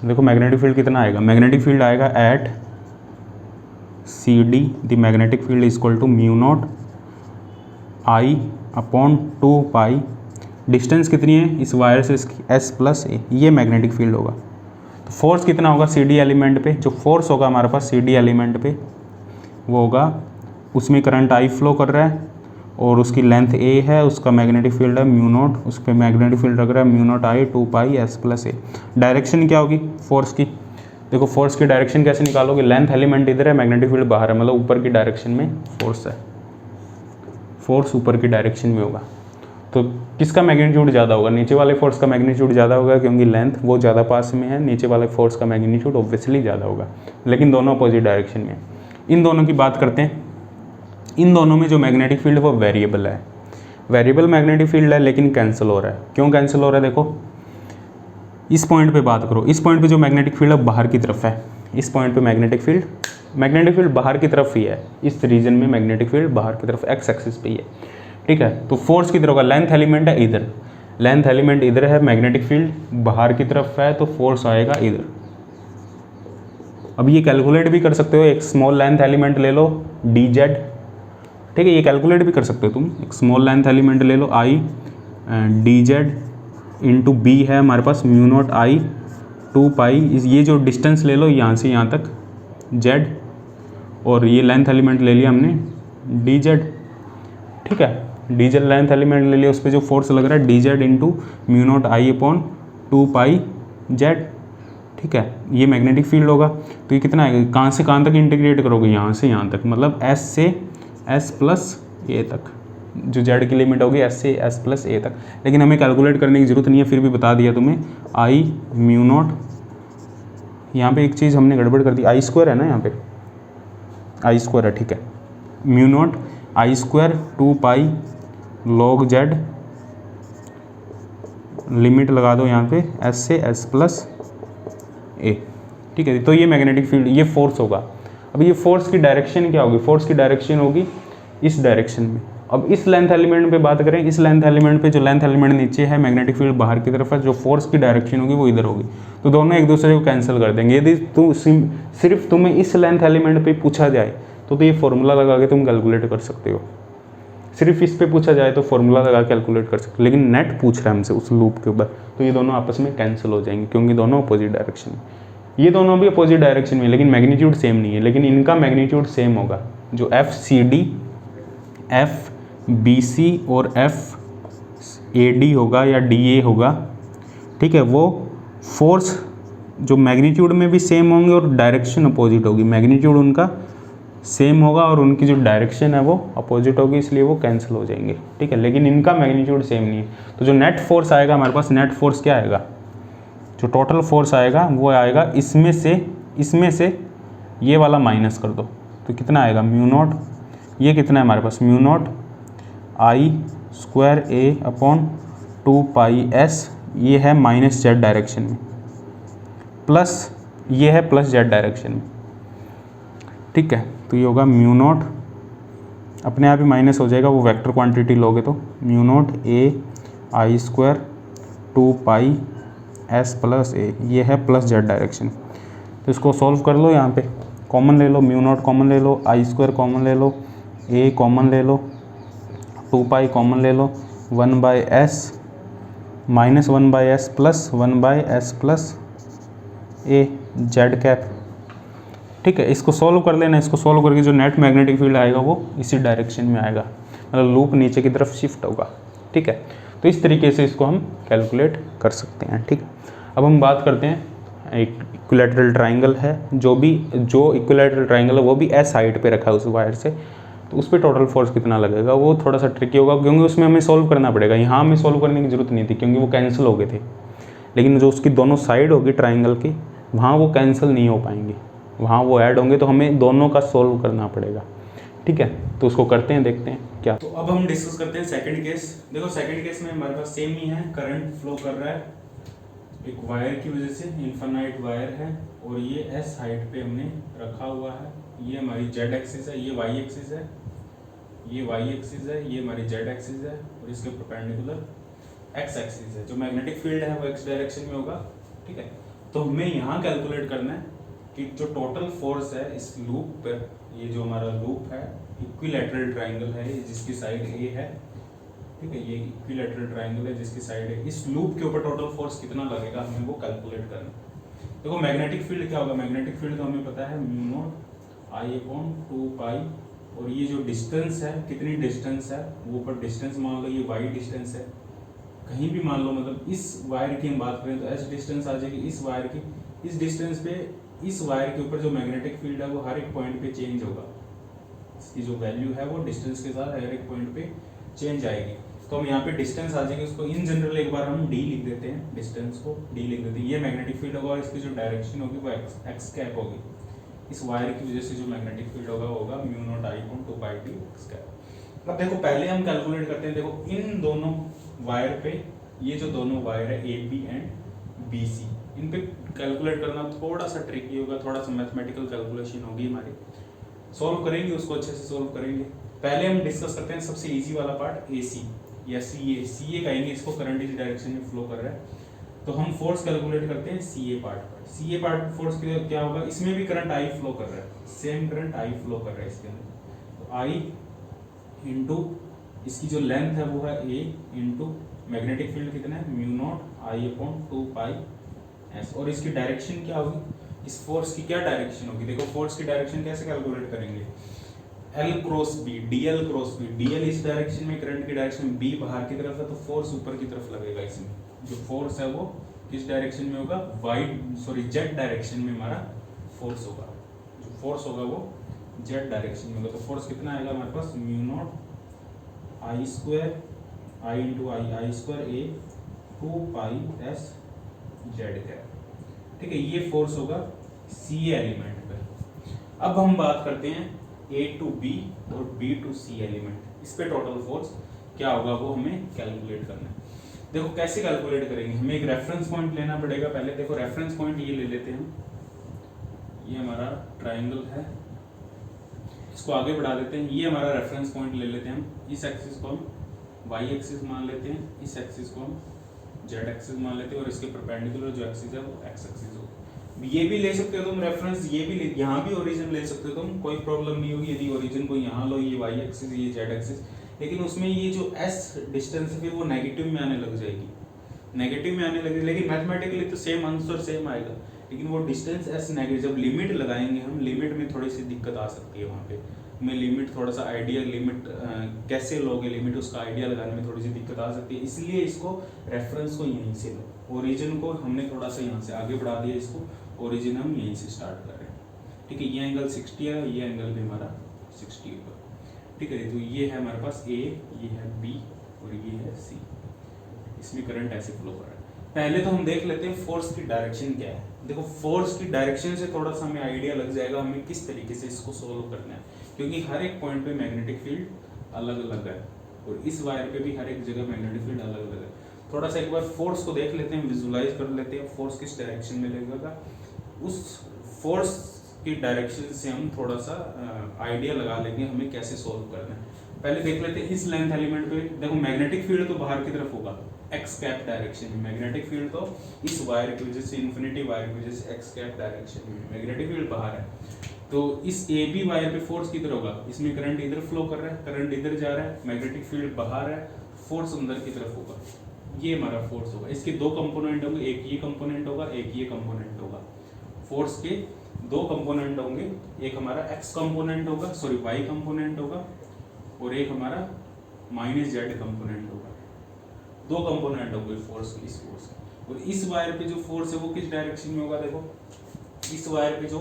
देखो मैग्नेटिक फील्ड कितना आएगा, मैग्नेटिक फील्ड आएगा at C D the magnetic field is equal to mu not I upon 2 pi, distance कितनी है इस वायर से इसकी एस प्लस ए, ये मैग्नेटिक फील्ड होगा। तो फोर्स कितना होगा सी डी एलिमेंट पे, जो फोर्स होगा हमारे पास सी डी एलिमेंट पे वो होगा, उसमें करंट आई फ्लो कर रहा है और उसकी लेंथ ए है, उसका मैग्नेटिक फील्ड है म्यू नॉट, उस पर मैग्नेटिक फील्ड लग रहा है mu not I 2 pi S plus A. Direction क्या होगी फोर्स की, देखो फोर्स की डायरेक्शन कैसे निकालोगे, लेंथ एलिमेंट इधर है, मैग्नेटिक फील्ड बाहर है, मतलब ऊपर की डायरेक्शन में फोर्स है, फोर्स ऊपर की डायरेक्शन में होगा। तो किसका मैग्नीट्यूड ज़्यादा होगा, नीचे वाले फोर्स का मैग्नीट्यूड ज़्यादा होगा, क्योंकि लेंथ वो ज़्यादा पास में है, नीचे वाले फोर्स का मैग्नीट्यूड ऑब्वियसली ज़्यादा होगा, लेकिन दोनों अपोजिट डायरेक्शन में। इन दोनों की बात करते हैं, इन दोनों में जो मैग्नेटिक फील्ड है वो वेरिएबल है, वेरिएबल मैग्नेटिक फील्ड है, लेकिन कैंसिल हो रहा है। क्यों कैंसिल हो रहा है, देखो इस पॉइंट पे बात करो, इस पॉइंट पे जो मैग्नेटिक फील्ड है बाहर की तरफ है, इस पॉइंट पे मैग्नेटिक फील्ड बाहर की तरफ ही है, इस रीजन में मैग्नेटिक फील्ड बाहर की तरफ एक्स एक्सिस पे ही है। ठीक है, तो फोर्स किधर होगा, लेंथ एलिमेंट है इधर, लेंथ एलिमेंट इधर है, मैग्नेटिक फील्ड बाहर की तरफ है, तो फोर्स आएगा इधर। अब ये कैलकुलेट भी कर सकते हो, एक स्मॉल लेंथ एलिमेंट ले लो डी जेड, ठीक है, ये कैलकुलेट भी कर सकते हो तुम, एक स्मॉल लेंथ एलिमेंट ले लो I D Z into B है हमारे पास म्यू नॉट आई 2 पाई, ये जो डिस्टेंस ले लो यहाँ से यहाँ तक जेड, और ये लेंथ एलिमेंट ले लिया हमने डी जेड। ठीक है, डी जेड लेंथ एलिमेंट ले लिया, उस पर जो फोर्स लग रहा है D Z into mu not I upon 2 pi Z. ठीक है, ये मैग्नेटिक फील्ड होगा, तो ये कितना आएगा, कहाँ से कहाँ तक इंटीग्रेट करोगे, यहाँ से यहाँ तक, मतलब एस से एस प्लस ए तक, जो जेड की लिमिट होगी एस से एस प्लस ए तक। लेकिन हमें कैलकुलेट करने की ज़रूरत नहीं है, फिर भी बता दिया तुम्हें, आई म्यू नॉट, यहाँ पे एक चीज़ हमने गड़बड़ कर दी, आई स्क्वायर है ना, यहाँ पे आई स्क्वायर है, ठीक है, mu not I square 2 pi log Z, limit लगा दो यहाँ पे एस से एस प्लस ए। ठीक है, तो ये मैग्नेटिक फील्ड, ये फोर्स होगा। अब ये फोर्स की डायरेक्शन क्या होगी, फोर्स की डायरेक्शन होगी इस डायरेक्शन में। अब इस लेंथ एलिमेंट पे बात करें, इस लेंथ एलिमेंट पे जो लेंथ एलिमेंट नीचे है, मैग्नेटिक फील्ड बाहर की तरफ है, जो फोर्स की डायरेक्शन होगी वो इधर होगी, तो दोनों एक दूसरे को कैंसिल कर देंगे। यदि सिर्फ तुम्हें इस लेंथ एलिमेंट पे पूछा जाए तो ये फॉर्मूला लगा के तुम कैलकुलेट कर सकते हो, सिर्फ इस पे पूछा जाए तो फॉर्मूला लगा कैलकुलेट कर सकते हो, लेकिन नेट पूछ रहा है हमसे उस लूप के ऊपर, तो ये दोनों आपस में कैंसिल हो जाएंगे, क्योंकि दोनों अपोजिट डायरेक्शन में, ये दोनों भी अपोजिट डायरेक्शन में, लेकिन मैग्नीट्यूड सेम नहीं है, लेकिन इनका मैग्नीट्यूड सेम होगा। जो F C D, F B C और एफ ए डी होगा या डी ए होगा, ठीक है, वो फोर्स जो मैग्नीट्यूड में भी सेम होंगे और डायरेक्शन अपोजिट होगी, मैग्नीट्यूड उनका सेम होगा और उनकी जो डायरेक्शन है वो अपोजिट होगी, इसलिए वो कैंसिल हो जाएंगे। ठीक है, लेकिन इनका मैग्नीट्यूड सेम नहीं है, तो जो नेट फोर्स आएगा हमारे पास, नेट फोर्स क्या आएगा, जो टोटल फोर्स आएगा वो आएगा इसमें से ये वाला माइनस कर दो तो कितना आएगा म्यू नॉट, ये कितना है हमारे पास mu not I square A upon 2 pi S, ये है माइनस जेड डायरेक्शन में, प्लस ये है प्लस जेड डायरेक्शन में। ठीक है, तो ये होगा म्यू नॉट, अपने आप ही माइनस हो जाएगा, वो वेक्टर क्वांटिटी लोगे तो mu not A I square 2 pi S plus A, ये है प्लस जेड डायरेक्शन। तो इसको सॉल्व कर लो, यहाँ पे कॉमन ले लो, म्यू नॉट कॉमन ले लो, आई स्क्वायर कॉमन ले लो, ए कॉमन ले लो, 2 पाई कॉमन ले लो, 1 by S minus 1 by S plus 1 by S plus A Z cap. ठीक है, इसको सॉल्व कर लेना, इसको सॉल्व करके जो नेट मैग्नेटिक फील्ड आएगा वो इसी डायरेक्शन में आएगा, मतलब लूप नीचे की तरफ शिफ्ट होगा। ठीक है, तो इस तरीके से इसको हम कैलकुलेट कर सकते हैं। ठीक, अब हम बात करते हैं एक इक्विलैटरल ट्राइंगल है, जो इक्विलैटरल ट्राइंगल है वो भी एस हाइट पे रखा है उस वायर से, तो उस पर टोटल फोर्स कितना लगेगा वो थोड़ा सा ट्रिकी होगा, क्योंकि उसमें हमें सॉल्व करना पड़ेगा। यहाँ हमें सॉल्व करने की जरूरत नहीं थी क्योंकि वो कैंसिल हो गए थे, लेकिन जो उसकी दोनों साइड होगी ट्राइंगल की वहाँ वो कैंसिल नहीं हो पाएंगे, वहाँ वो ऐड होंगे, तो हमें दोनों का सॉल्व करना पड़ेगा। ठीक है, तो उसको करते हैं, देखते हैं क्या। तो अब हम डिस्कस करते हैं सेकंड केस। देखो सेकंड केस में हमारे पास सेम ही है, करंट फ्लो कर रहा है एक वायर की वजह से, इनफाइनाइट वायर है और ये एस हाइट पे हमने रखा हुआ है। ये हमारी जेड एक्सिस है, ये वाई एक्सिस है, ये वाई एक्सिस है, ये हमारी जेड एक्सिस है और इसके परपेंडिकुलर एक्स एक्सिस है। जो मैग्नेटिक फील्ड है वो एक्स डायरेक्शन में होगा। ठीक है, तो हमें यहाँ कैलकुलेट करना है कि जो टोटल फोर्स है इस लूप पर, ये जो हमारा लूप है इक्विलैटरल ट्राइंगल है जिसकी साइड ए है। ठीक है, ये इक्विलैटरल ट्राइंगल है जिसकी साइड है, इस लूप के ऊपर टोटल फोर्स कितना लगेगा हमें वो कैलकुलेट करना है। देखो मैग्नेटिक फील्ड क्या होगा, मैग्नेटिक फील्ड तो हमें पता है म्यू नॉट आई अपॉन 2 पाई, और ये जो डिस्टेंस है कितनी डिस्टेंस है वो ऊपर डिस्टेंस मान लो, ये वाई डिस्टेंस है, कहीं भी मान लो, मतलब इस वायर की हम बात करें तो एस डिस्टेंस आ जाएगी इस वायर की, इस डिस्टेंस पे इस वायर के ऊपर जो मैग्नेटिक फील्ड है वो हर एक पॉइंट पे चेंज होगा, इसकी जो वैल्यू है वो डिस्टेंस के साथ हर एक पॉइंट पे चेंज आएगी। तो हम यहाँ पे डिस्टेंस आ जाएगी, उसको इन जनरल एक बार हम डी लिख देते हैं, डिस्टेंस को डी लिख देते हैं। ये मैग्नेटिक फील्ड होगा और इसकी जो डायरेक्शन होगी वो एक्स कैप होगी, इस वायर की वजह से जो मैग्नेटिक फील्ड होगा mu naught I upon 2 pi D x cap. अब देखो पहले हम कैलकुलेट करते हैं, देखो इन दोनों वायर पे, ये जो दोनों वायर है A B and B C, इन पे कैलकुलेट करना थोड़ा सा ट्रिकी होगा, थोड़ा सा मैथमेटिकल कैलकुलेशन होगी हमारी, सॉल्व करेंगे उसको अच्छे से सॉल्व करेंगे। पहले हम डिस्कस करते हैं सबसे इजी वाला पार्ट ए सी या सी ए कहेंगे इसको, करंट इस डायरेक्शन में फ्लो कर रहा है, तो हम फोर्स कैलकुलेट करते हैं सी ए पार्ट पर। सी ए पार्ट फोर्स क्या होगा, इसमें भी करंट आई फ्लो कर रहा है, सेम करंट आई फ्लो कर रहा है इसके अंदर, तो आई इंटू इसकी जो लेंथ है वो है ए इंटू मैग्नेटिक फील्ड कितना है mu not I upon 2 pi S, और इसकी डायरेक्शन क्या होगी, इस फोर्स की क्या डायरेक्शन होगी। देखो फोर्स की डायरेक्शन कैसे कैलकुलेट करेंगे, L cross B, DL cross B, DL इस डायरेक्शन में, करंट की डायरेक्शन B बाहर की तरफ है, तो फोर्स ऊपर की तरफ लगेगा। इसमें जो फोर्स है वो किस डायरेक्शन में होगा, जेड डायरेक्शन में हमारा फोर्स होगा, जो फोर्स होगा वो जेड डायरेक्शन में होगा। तो फोर्स कितना आएगा हमारे पास mu not I square I into I square A 2 pi S Z cap. ठीक है, ये फोर्स होगा सी एलिमेंट पे। अब हम बात करते हैं ए टू बी और बी टू सी एलिमेंट, इस पे टोटल फोर्स क्या होगा वो हमें कैलकुलेट करना है। देखो कैसे कैलकुलेट करेंगे, हमें एक रेफरेंस पॉइंट लेना पड़ेगा पहले। देखो रेफरेंस पॉइंट ये ले लेते हैं, ये हमारा ट्राइंगल है, इसको आगे बढ़ा देते हैं, ये हमारा रेफरेंस पॉइंट ले लेते हैं हम। इस एक्सिस को हम वाई एक्सिस मान लेते हैं, इस एक्सिस को हम जेड एक्सिस मान लेते हैं, और इसके परपेंडिकुलर जो एक्सिस है वो एक्स एक्सिस हो। ये भी ले सकते हो तुम रेफरेंस, ये भी यहाँ भी ओरिजिन ले सकते हो तुम, कोई प्रॉब्लम नहीं होगी यदि ओरिजिन को यहाँ लो, ये वाई एक्सिस ये जेड एक्सिस, लेकिन उसमें ये जो एस डिस्टेंस है फिर वो नेगेटिव में आने लग जाएगी, नेगेटिव में आने लगेगी। लेकिन मैथमेटिकली तो सेम आंसर सेम आएगा, लेकिन वो डिस्टेंस एस नेगेटिव, जब लिमिट लगाएंगे हम, लिमिट में थोड़ी सी दिक्कत आ सकती है, वहाँ पे हमें लिमिट थोड़ा सा आइडिया, लिमिट कैसे लोगे लिमिट, उसका आइडिया लगाने में थोड़ी सी दिक्कत आ सकती है, इसलिए इसको रेफरेंस को यहीं से लो, ओरिजिन को हमने थोड़ा सा यहाँ से आगे बढ़ा दिया, इसको ओरिजिन हम यहीं से स्टार्ट कर रहे हैं। ठीक है, ये एंगल 60 है, ये एंगल भी हमारा 60 होगा। ठीक है, तो ये है हमारे पास ए, ये है बी और ये है सी, इसमें करंट ऐसे फ्लो कर रहा है। पहले तो हम देख लेते हैं फोर्स की डायरेक्शन क्या है। देखो फोर्स की डायरेक्शन से थोड़ा सा हमें आइडिया लग जाएगा हमें किस तरीके से इसको सोल्व करना है, क्योंकि हर एक पॉइंट पे मैग्नेटिक फील्ड अलग अलग है और इस वायर पे भी हर एक जगह मैग्नेटिक फील्ड अलग अलग है। थोड़ा सा एक बार फोर्स को देख लेते हैं, विजुलाइज कर लेते हैं फोर्स किस डायरेक्शन में लगेगा। उस फोर्स की डायरेक्शन से हम थोड़ा सा आइडिया लगा लेंगे हमें कैसे सोल्व करना है। पहले देख लेते हैं इस लेंथ एलिमेंट पे। देखो मैग्नेटिक फील्ड तो बाहर की तरफ होगा एक्स कैप डायरेक्शन में, मैग्नेटिक फील्ड तो इस वायर की वजह से, इन्फिनिटी वायर की वजह से एक्स कैप डायरेक्शन में, मैग्नेटिक फील्ड बाहर है। तो इस ए बी वायर पे फोर्स किधर होगा, इसमें करंट इधर फ्लो कर रहा है, करंट इधर जा रहा है, मैग्नेटिक फील्ड बाहर है, फोर्स अंदर की तरफ होगा, ये हमारा फोर्स होगा। इसके दो कंपोनेंट होंगे, एक ये कंपोनेंट होगा, एक ये कंपोनेंट होगा। फोर्स के दो कंपोनेंट होंगे, एक हमारा एक्स कंपोनेंट होगा, सॉरी वाई कंपोनेंट होगा, और एक हमारा माइनस जेड कंपोनेंट होगा। दो कंपोनेंट होंगे फोर्स के, इस फोर्स के। और इस वायर पे जो फोर्स है वो किस डायरेक्शन में होगा, देखो इस वायर पे जो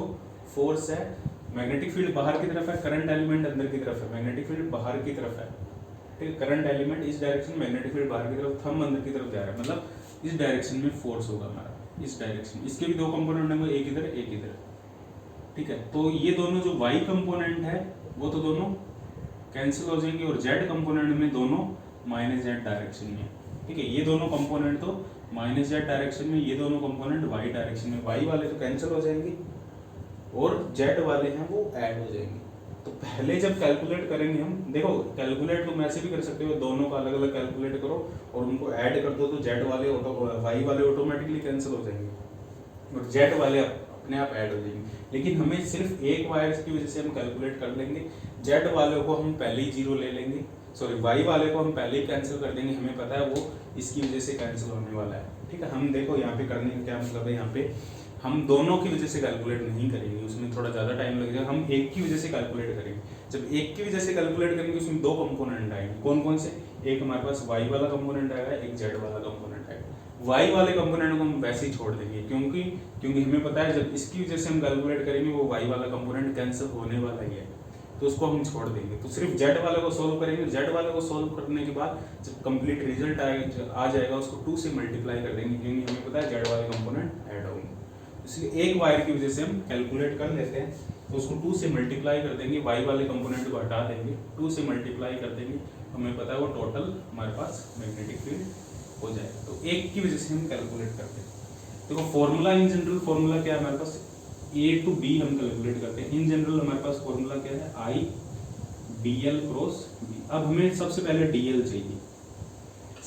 फोर्स है, मैग्नेटिक फील्ड बाहर की तरफ है, करंट एलिमेंट अंदर की तरफ है, मैग्नेटिक फील्ड बाहर की तरफ है, ठीक है, करंट एलिमेंट इस डायरेक्शन, मैग्नेटिक फील्ड बाहर की तरफ, थंब अंदर की तरफ जा रहा है, मतलब इस डायरेक्शन में फोर्स होगा हमारा, इस डायरेक्शन। इसके भी दो कंपोनेंट होंगे, एक इधर एक इधर, ठीक है। तो ये दोनों जो वाई कंपोनेंट है वो तो दोनों कैंसिल हो जाएंगे, और जेड कंपोनेंट में दोनों माइनस जेड डायरेक्शन में, ठीक है। ये दोनों कंपोनेंट तो माइनस जेड डायरेक्शन में, ये दोनों कंपोनेंट वाई डायरेक्शन में। वाई वाले तो कैंसिल हो जाएंगे और जेड वाले हैं वो ऐड हो जाएंगे। तो पहले जब कैलकुलेट करेंगे हम, देखो कैलकुलेट तुम ऐसे भी कर सकते हो, दोनों का अलग अलग कैलकुलेट करो और उनको ऐड कर दो, तो जेड वाले वाई वाले ऑटोमेटिकली कैंसिल हो जाएंगे और जेड वाले अपने आप ऐड हो जाएंगे। लेकिन हमें सिर्फ एक वायर की वजह से हम कैलकुलेट कर लेंगे, जेड वाले को हम पहले ही जीरो ले लेंगे, सॉरी वाई वाले को हम पहले ही कैंसिल कर देंगे, हमें पता है वो इसकी वजह से कैंसिल होने वाला है, ठीक है। हम देखो यहाँ पे करने का क्या मतलब है, यहाँ पे हम दोनों की वजह से कैलकुलेट नहीं करेंगे, उसमें थोड़ा ज़्यादा टाइम लगेगा, हम एक की वजह से कैलकुलेट करेंगे। जब एक की वजह से कैलकुलेट करेंगे उसमें दो कंपोनेंट आएंगे, कौन कौन से, एक हमारे पास वाई वाला कंपोनेंट आएगा, एक जेड वाला कंपोनेंट आएगा। वाई वाले कंपोनेंट को हम वैसे ही छोड़ देंगे, क्योंकि हमें पता है जब इसकी वजह से हम कैलकुलेट करेंगे वो वाई वाला कंपोनेंट कैंसिल होने वाला ही है, तो उसको हम छोड़ देंगे। तो सिर्फ जेड वाले को सोल्व करेंगे, जेड वाले को सोल्व करने के बाद जब कंप्लीट रिजल्ट आ जाएगा उसको 2 से मल्टीप्लाई कर देंगे, क्योंकि हमें पता है जेड वाले कंपोनेंट ऐड होंगे। इसलिए एक वायर की वजह से हम कैलकुलेट कर लेते हैं, तो उसको 2 से मल्टीप्लाई कर देंगे, वाई वाले कंपोनेंट को हटा देंगे, 2 से मल्टीप्लाई कर देंगे, हमें पता है वो टोटल हमारे पास मैग्नेटिक फील्ड हो जाएगा। तो एक की वजह से हम कैलकुलेट करते हैं। देखो फॉर्मूला, इन जनरल फॉर्मूला क्या है हमारे पास, ए टू बी हम कैलकुलेट करते हैं। इन जनरल हमारे पास फॉर्मूला क्या है, I D L cross B. अब हमें सबसे पहले डी एल चाहिए,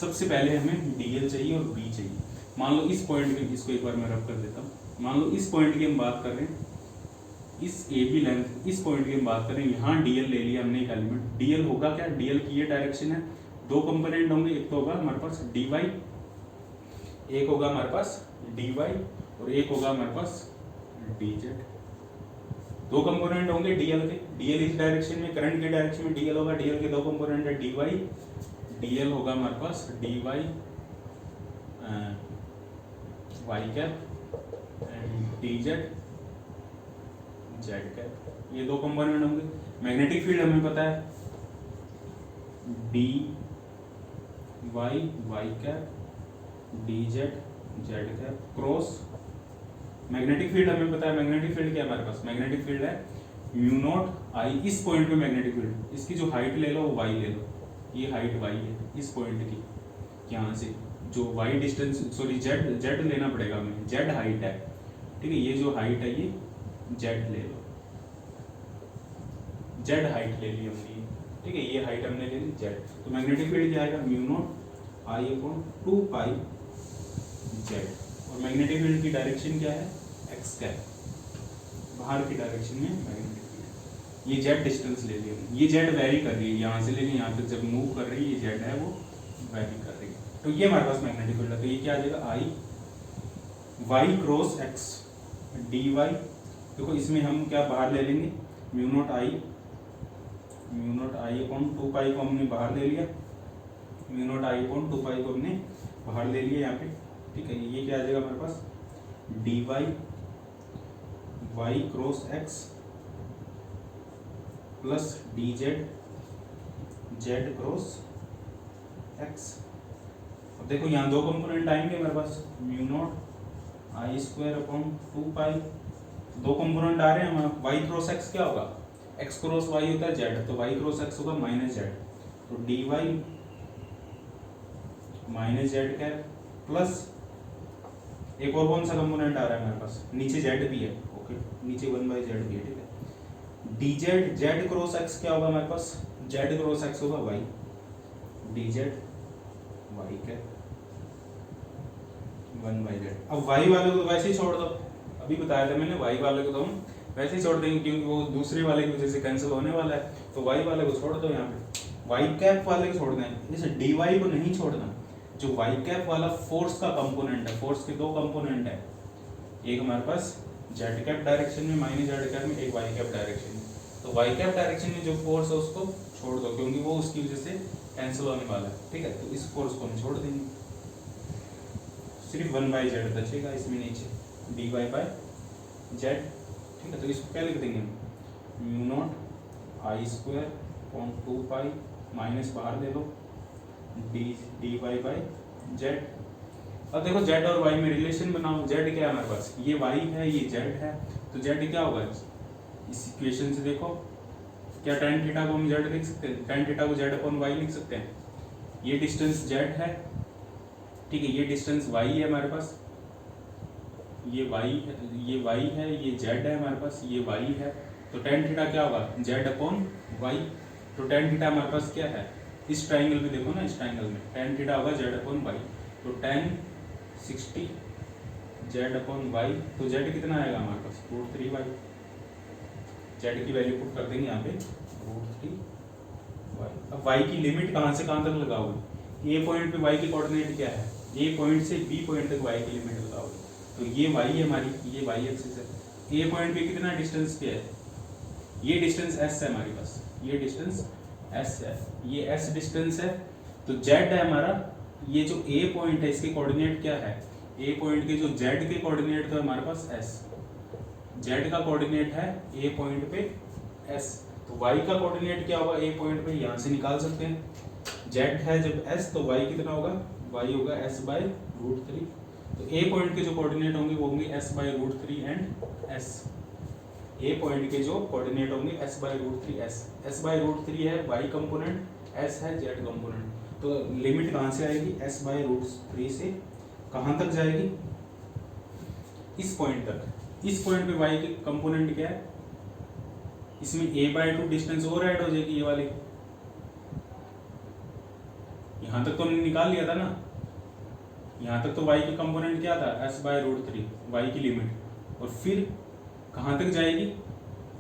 सबसे पहले हमें डी एल चाहिए और बी चाहिए। मान लो इस पॉइंट में, इसको एक बार मैं रब कर देता हूँ, मान लो इस पॉइंट की हम बात कर रहे हैं, इस ए बी लेंथ, इस पॉइंट की हम बात करें, यहाँ डी एल ले लिया हमने एक एलिमेंट। डी एल होगा क्या, डी एल की ये डायरेक्शन है, दो कंपोनेंट होंगे, एक तो होगा हमारे पास डी वाई, एक होगा हमारे पास डी वाई, और एक होगा हमारे पास डी जेड। दो कंपोनेंट होंगे डीएल के, डीएल इस डायरेक्शन में, करंट के डायरेक्शन में डीएल होगा, डीएल के दो कंपोनेंट है डी वाई, डीएल होगा हमारे पास D Y Y cap and D Z Z cap, ये दो कंपोनेंट होंगे। मैग्नेटिक फील्ड हमें पता है D Y Y cap D Z Z cap cross magnetic field हमें पता है, मैग्नेटिक फील्ड क्या है हमारे पास, मैग्नेटिक फील्ड है म्यू नॉट आई। इस पॉइंट पे मैग्नेटिक फील्ड, इसकी जो हाइट ले लो वो वाई ले लो, ये हाइट वाई है इस पॉइंट की, यहाँ से जो Y distance, sorry Z, Z लेना पड़ेगा हमें, जेड हाइट है, ठीक है, ये जो हाइट है ये जेड ले लो, जेड हाइट ले ली हमने, ठीक है, ये हाइट हमने ले ली जेड। तो मैग्नेटिक फील्ड क्या आएगा, mu naught I upon 2 pi Z, और मैग्नेटिक फील्ड की डायरेक्शन क्या है, एक्स कैप, बाहर की डायरेक्शन में मैग्नेटिक फील्ड। ये जेड डिस्टेंस ले लिया, ये जेड वेरी कर रही है, यहाँ से लेके यहाँ तक जब मूव कर रही है, ये जेड है वो वेरी कर रही है, तो ये हमारे पास मैग्नेटिक फील्ड है। तो ये क्या आ जाएगा, I Y cross X D Y. देखो इसमें हम क्या बाहर ले लेंगे, mu not I upon 2 pi को हमने बाहर ले लिया, mu not I upon 2 pi को हमने बाहर ले लिया यहाँ पे, ठीक है। ये क्या आ जाएगा हमारे पास, D Y Y cross X plus D Z Z cross X. अब देखो यहाँ दो कंपोनेंट आएंगे मेरे पास, mu not I square upon 2 pi, दो कंपोनेंट आ रहे हैं हमारे, वाई क्रॉस एक्स क्या होगा, एक्स क्रॉस वाई होता है जेड, तो वाई क्रॉस एक्स होगा माइनस जेड, तो D Y minus Z cap plus एक और कौन सा कंपोनेंट आ रहा है मेरे पास, नीचे जेड भी है, ओके नीचे 1/z भी है, ठीक है। D Z, Z cross X क्या होगा हमारे पास, जेड क्रॉस एक्स होगा Y, D Z Y cap 1/z। अब वाई वाले को वैसे ही छोड़ दो, अभी बताया था मैंने, वाई वाले को तो हम वैसे ही छोड़ देंगे क्योंकि वो दूसरे वाले की वजह से कैंसिल होने वाला है, तो वाई वाले को छोड़ दो यहाँ पे, वाई कैप वाले को छोड़ना है, जैसे डी वाई को नहीं छोड़ना, जो वाई कैप वाला फोर्स का कंपोनेंट है, फोर्स के दो कंपोनेंट है, एक हमारे पास जेड कैप डायरेक्शन में माइनस जेड कैप में, एक वाई कैप डायरेक्शन में, तो वाई कैप डायरेक्शन में जो फोर्स है उसको छोड़ दो क्योंकि वो उसकी वजह से कैंसिल होने वाला है, ठीक है, तो इस फोर्स को हम छोड़ देंगे, सिर्फ 1/z बचेगा इसमें नीचे, डी वाई बाई जेड, ठीक है, तो इसको क्या लिख देंगे, mu naught I square upon 2 pi minus बाहर ले लो, डी वाई बाई जेड। अब देखो जेड और वाई में रिलेशन बनाओ, जेड क्या है हमारे पास, ये वाई है ये जेड है, तो जेड क्या होगा, इस इक्वेशन से देखो, क्या tan थीटा को हम जेड लिख सकते हैं, tan थीटा को जेड अपॉन वाई लिख सकते हैं, ये डिस्टेंस जेड है, ठीक है, ये डिस्टेंस वाई है हमारे पास, ये वाई है, ये जेड है हमारे पास, ये वाई है, तो tan थीटा क्या होगा, जेड अपॉन वाई, तो tan थीटा हमारे पास क्या है, इस ट्राइंगल में देखो ना, इस ट्राइंगल में tan थीटा होगा जेड अपॉन वाई, तो tan 60 जेड अपॉन वाई, तो जेड कितना आएगा हमारे पास, √3y, जेड की वैल्यू पुट कर देंगे यहाँ पे √3y। अब y की लिमिट कहाँ से कहाँ तक लगाओगे, ए पॉइंट पे y की कोऑर्डिनेट क्या है, ए पॉइंट से बी पॉइंट तक y की लिमिट लगाओगे, तो ये y है हमारी, ये y एक्सिस है, ए पॉइंट पे कितना डिस्टेंस पे है, ये डिस्टेंस s है हमारे पास, ये डिस्टेंस s है, ये s डिस्टेंस है, तो z है हमारा, ये जो a पॉइंट है इसके कोऑर्डिनेट क्या है, a पॉइंट के जो z के कोऑर्डिनेट तो हमारे पास s, z का कोऑर्डिनेट है a पॉइंट पे s, तो y का कोऑर्डिनेट क्या होगा a पॉइंट पे, यहाँ से निकाल सकते हैं, z है जब s तो y कितना होगा, y होगा s/√3, तो a पॉइंट के जो कोऑर्डिनेट होंगे वो होंगे s/√3 and s, a point के जो कोऑर्डिनेट होंगे s/√3 s/√3 है y कंपोनेंट, s है z कंपोनेंट, तो लिमिट कहाँ से आएगी, s/√3 से कहाँ तक जाएगी, इस पॉइंट तक, इस पॉइंट पे y के कंपोनेंट क्या है, इसमें a/2 डिस्टेंस और ऐड हो जाएगी, ये वाली, यहाँ तक तो हमने निकाल लिया था ना, यहाँ तक तो y के कंपोनेंट क्या था, s/√3 y की लिमिट, और फिर कहाँ तक जाएगी,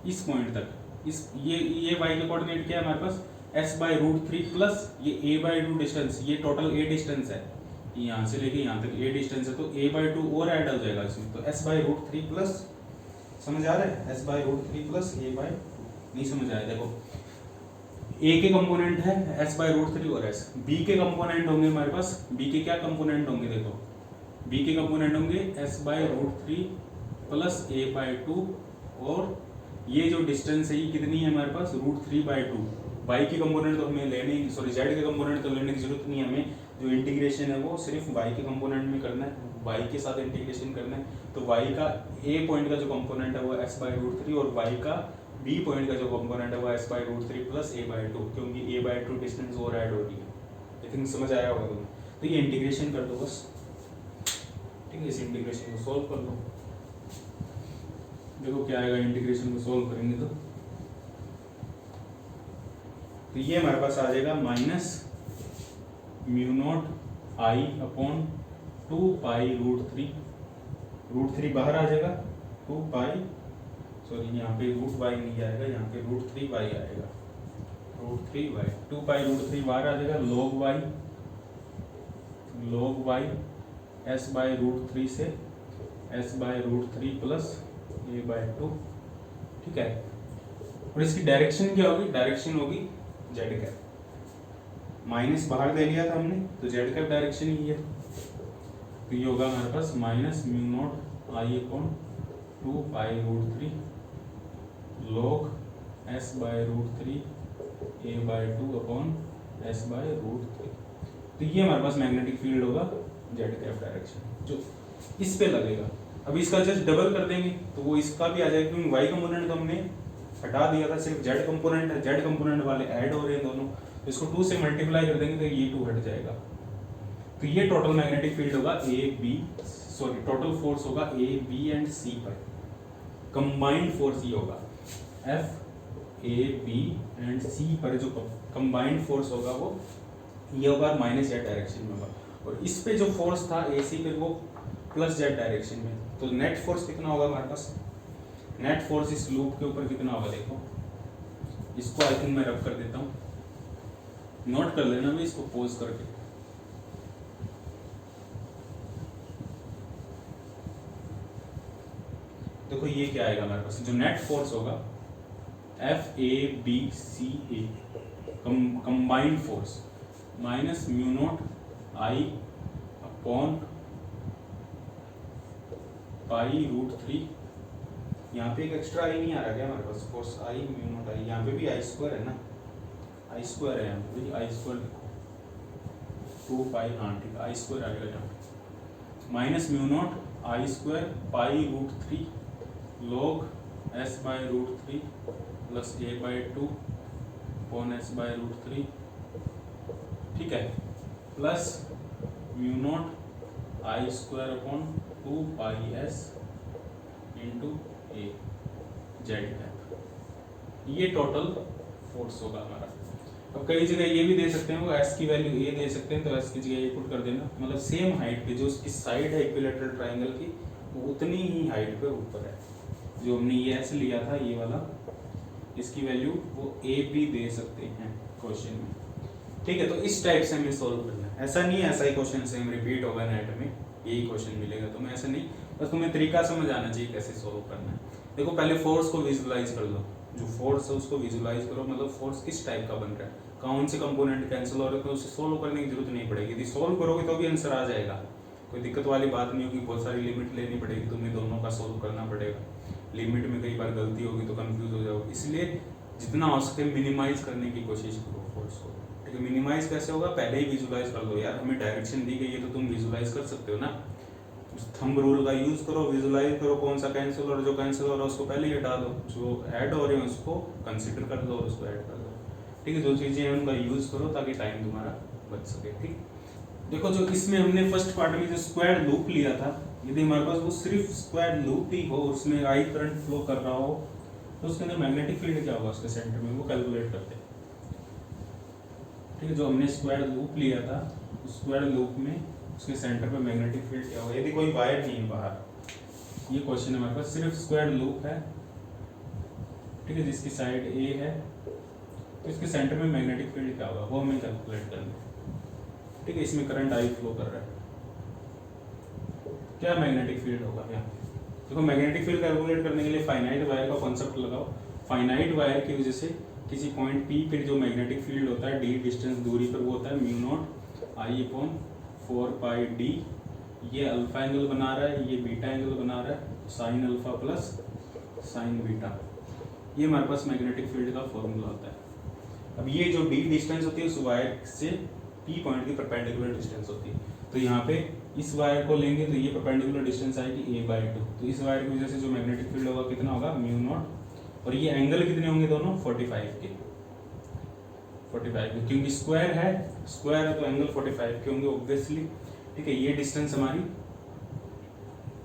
इस पॉइंट तक, इस ये y के कोऑर्डिनेट क्या है हमारे पास, s/√3 प्लस ये a/2 डिस्टेंस, ये टोटल a डिस्टेंस है, यहाँ से लेके यहाँ तक a डिस्टेंस है, तो a/2 और ऐड हो जाएगा इसमें, तो s/√3 प्लस, समझ आ रहा है, s/√3 प्लस a/2, नहीं समझ आया, देखो a के कंपोनेंट है s/√3 और s, b के कंपोनेंट होंगे हमारे पास, b के क्या कंपोनेंट होंगे, देखो b के कंपोनेंट होंगे s/√3 प्लस a/2, और ये जो डिस्टेंस है ये कितनी है हमारे पास, √3/2, y की कंपोनेंट तो हमें लेने, सॉरी z के कंपोनेंट तो लेने की जरूरत नहीं है हमें, जो इंटीग्रेशन है वो सिर्फ y के कंपोनेंट में करना है, y के साथ इंटीग्रेशन करना है, तो y का a पॉइंट का जो कंपोनेंट है वो s/√3 और y का b पॉइंट का जो कंपोनेंट है वो s/√3 प्लस a/2, क्योंकि a/2 डिस्टेंस और ऐड हो रही है, आई थिंक समझ आया होगा तुम्हें, तो ये इंटीग्रेशन कर दो बस, ठीक है, इस इंटीग्रेशन को सॉल्व कर लो, देखो क्या आएगा, इंटीग्रेशन को सॉल्व करेंगे तो ये हमारे पास आ जाएगा minus mu not I upon 2 पाई √3 बाहर आ जाएगा, 2 पाई, सॉरी यहाँ पे √y नहीं आएगा, यहाँ पे √3y आएगा, √3y, 2 पाई √3 बाहर आ जाएगा, log y s/√3 से s/√3 प्लस a/2, ठीक है, और इसकी डायरेक्शन क्या होगी, डायरेक्शन होगी z कैप, माइनस बाहर दे लिया था हमने, तो z कैप डायरेक्शन ही है, तो ये होगा हमारे पास minus mu not I upon 2 pi √3 log s/√3 a/2 upon s/√3, तो ये हमारे पास मैग्नेटिक फील्ड होगा जेड कैप डायरेक्शन जो इस पे लगेगा। अब इसका जस्ट डबल कर देंगे तो वो इसका भी आ जाएगा, क्योंकि वाई कंपोनेंट तो हमने हटा दिया था, सिर्फ जेड कंपोनेंट है, जेड कंपोनेंट वाले ऐड हो रहे हैं दोनों, तो इसको 2 से मल्टीप्लाई कर देंगे तो ये 2 हट जाएगा। तो ये टोटल मैग्नेटिक फील्ड होगा टोटल फोर्स होगा ए बी एंड सी पर, कंबाइंड फोर्स ये होगा एफ ए बी एंड सी पर, जो कंबाइंड फोर्स होगा वो ये होगा माइनस जेड डायरेक्शन में होगा, और इस पे जो फोर्स था ए सी पे वो प्लस जेड डायरेक्शन में। तो नेट फोर्स कितना होगा हमारे पास, नेट फोर्स इस लूप के ऊपर कितना होगा, देखो इसको आई थिंक मैं रब कर देता हूँ, नोट कर लेना भी इसको पोज करके। देखो ये क्या आएगा हमारे पास, जो नेट फोर्स होगा F A B C A combined force minus mu not I upon pi root 3, यहाँ पे एक एक्स्ट्रा आई नहीं आ रहा क्या हमारे पास, force I mu not I, यहाँ पे भी आई स्क्वायर है ना, आई स्क्वायर है यहाँ पे भी, आई स्क्वायर 2 पाई, हाँ ठीक है आई स्क्वायर आएगा यहाँ पे, minus mu not I square pi root 3 log s by root 3 plus a by 2 upon s by root 3, ठीक है, plus mu not I square upon 2 pi s into A Z cap, ये total force होगा हमारा। अब कई जगह ये भी दे सकते हैं, वो s की वैल्यू a दे सकते हैं, तो s की जगह ये पुट कर देना, मतलब सेम हाइट पे जो उसकी साइड है इक्विलैटरल ट्रायंगल की वो उतनी ही हाइट पे ऊपर है, जो हमने ये s लिया था ये वाला, इसकी वैल्यू वो a भी दे सकते हैं क्वेश्चन में, ठीक है। तो इस टाइप से हमें सॉल्व करना है, ऐसा नहीं है ऐसा ही क्वेश्चन सेम रिपीट होगा नेट में यही क्वेश्चन मिलेगा, तो मैं ऐसा नहीं, बस तुम्हें तरीका समझ आना चाहिए कैसे सॉल्व करना है। देखो पहले फोर्स को विजुलाइज कर लो, जो फोर्स है उसको विजुलाइज करो, मतलब फोर्स किस टाइप का बन रहा है, कौन से कंपोनेंट कैंसिल हो रहे हैं, तो उसे सोल्व करने की जरूरत नहीं पड़ेगी, यदि सोल्व करोगे तो भी आंसर आ जाएगा, कोई दिक्कत वाली बात नहीं होगी। बहुत सारी लिमिट लेनी पड़ेगी, तुम्हें दोनों का सोल्व करना पड़ेगा, लिमिट में कई बार गलती होगी तो कंफ्यूज हो जाओगे, इसलिए जितना हो सके मिनिमाइज करने की कोशिश करो फोर्स को, ठीक है। मिनिमाइज कैसे होगा, पहले ही विजुलाइज कर लो यार, हमें डायरेक्शन दी गई है तो तुम विजुलाइज कर सकते हो ना, थंब रूल का यूज करो, विजुलाइज करो कौन सा कैंसिल हो रहा है, जो कैंसिल हो रहा है उसको पहले ही हटा दो, जो ऐड हो रहे हैं उसको कंसिडर कर दो और उसको ऐड कर दो, ठीक है। जो चीज़ें हैं उनका यूज करो ताकि टाइम तुम्हारा बच सके, ठीक। देखो जो इसमें हमने फर्स्ट पार्ट में जो स्क्वायर लूप लिया था, यदि हमारे पास वो सिर्फ स्क्वायर लूप ही हो, उसमें आई करंट फ्लो कर रहा हो, तो उसके अंदर मैग्नेटिक फील्ड क्या होगा उसके सेंटर में, वो कैलकुलेट करते हैं, ठीक है। जो हमने स्क्वायर लूप लिया था उस स्क्वायर लूप में उसके सेंटर पे मैग्नेटिक फील्ड क्या होगा, यदि कोई वायर नहीं है बाहर, ये क्वेश्चन हमारे पास सिर्फ स्क्वायर लूप है, ठीक है, जिसकी साइड ए है, तो इसके सेंटर में मैग्नेटिक फील्ड क्या होगा वो हमें कैलकुलेट करना है, ठीक है। इसमें करंट आई फ्लो कर रहा है, क्या मैग्नेटिक फील्ड होगा यहाँ, देखो मैग्नेटिक फील्ड कैलकुलेट करने के लिए फाइनाइट वायर का कॉन्सेप्ट लगाओ, फाइनाइट वायर की वजह से किसी पॉइंट पी पर जो मैग्नेटिक फील्ड होता है डी डिस्टेंस दूरी पर, वो होता है mu not I upon 4 pi D, ये अल्फा एंगल बना रहा है, ये बीटा एंगल बना रहा है, sine alpha plus sign beta, ये हमारे पास मैग्नेटिक फील्ड का फॉर्मूला होता है। अब ये जो डी डिस्टेंस होती है उस वायर से पी पॉइंट की परपेंडिकुलर डिस्टेंस होती है, तो यहाँ पे इस वायर को लेंगे तो ये परपेंडिकुलर डिस्टेंस आएगी a बाई 2, तो इस वायर की वजह से जो मैग्नेटिक फील्ड होगा कितना होगा म्यू नॉट, और ये एंगल कितने होंगे दोनों 45 के, क्योंकि स्क्वायर है तो एंगल 45 के होंगे ऑब्वियसली, ठीक है। ये डिस्टेंस हमारी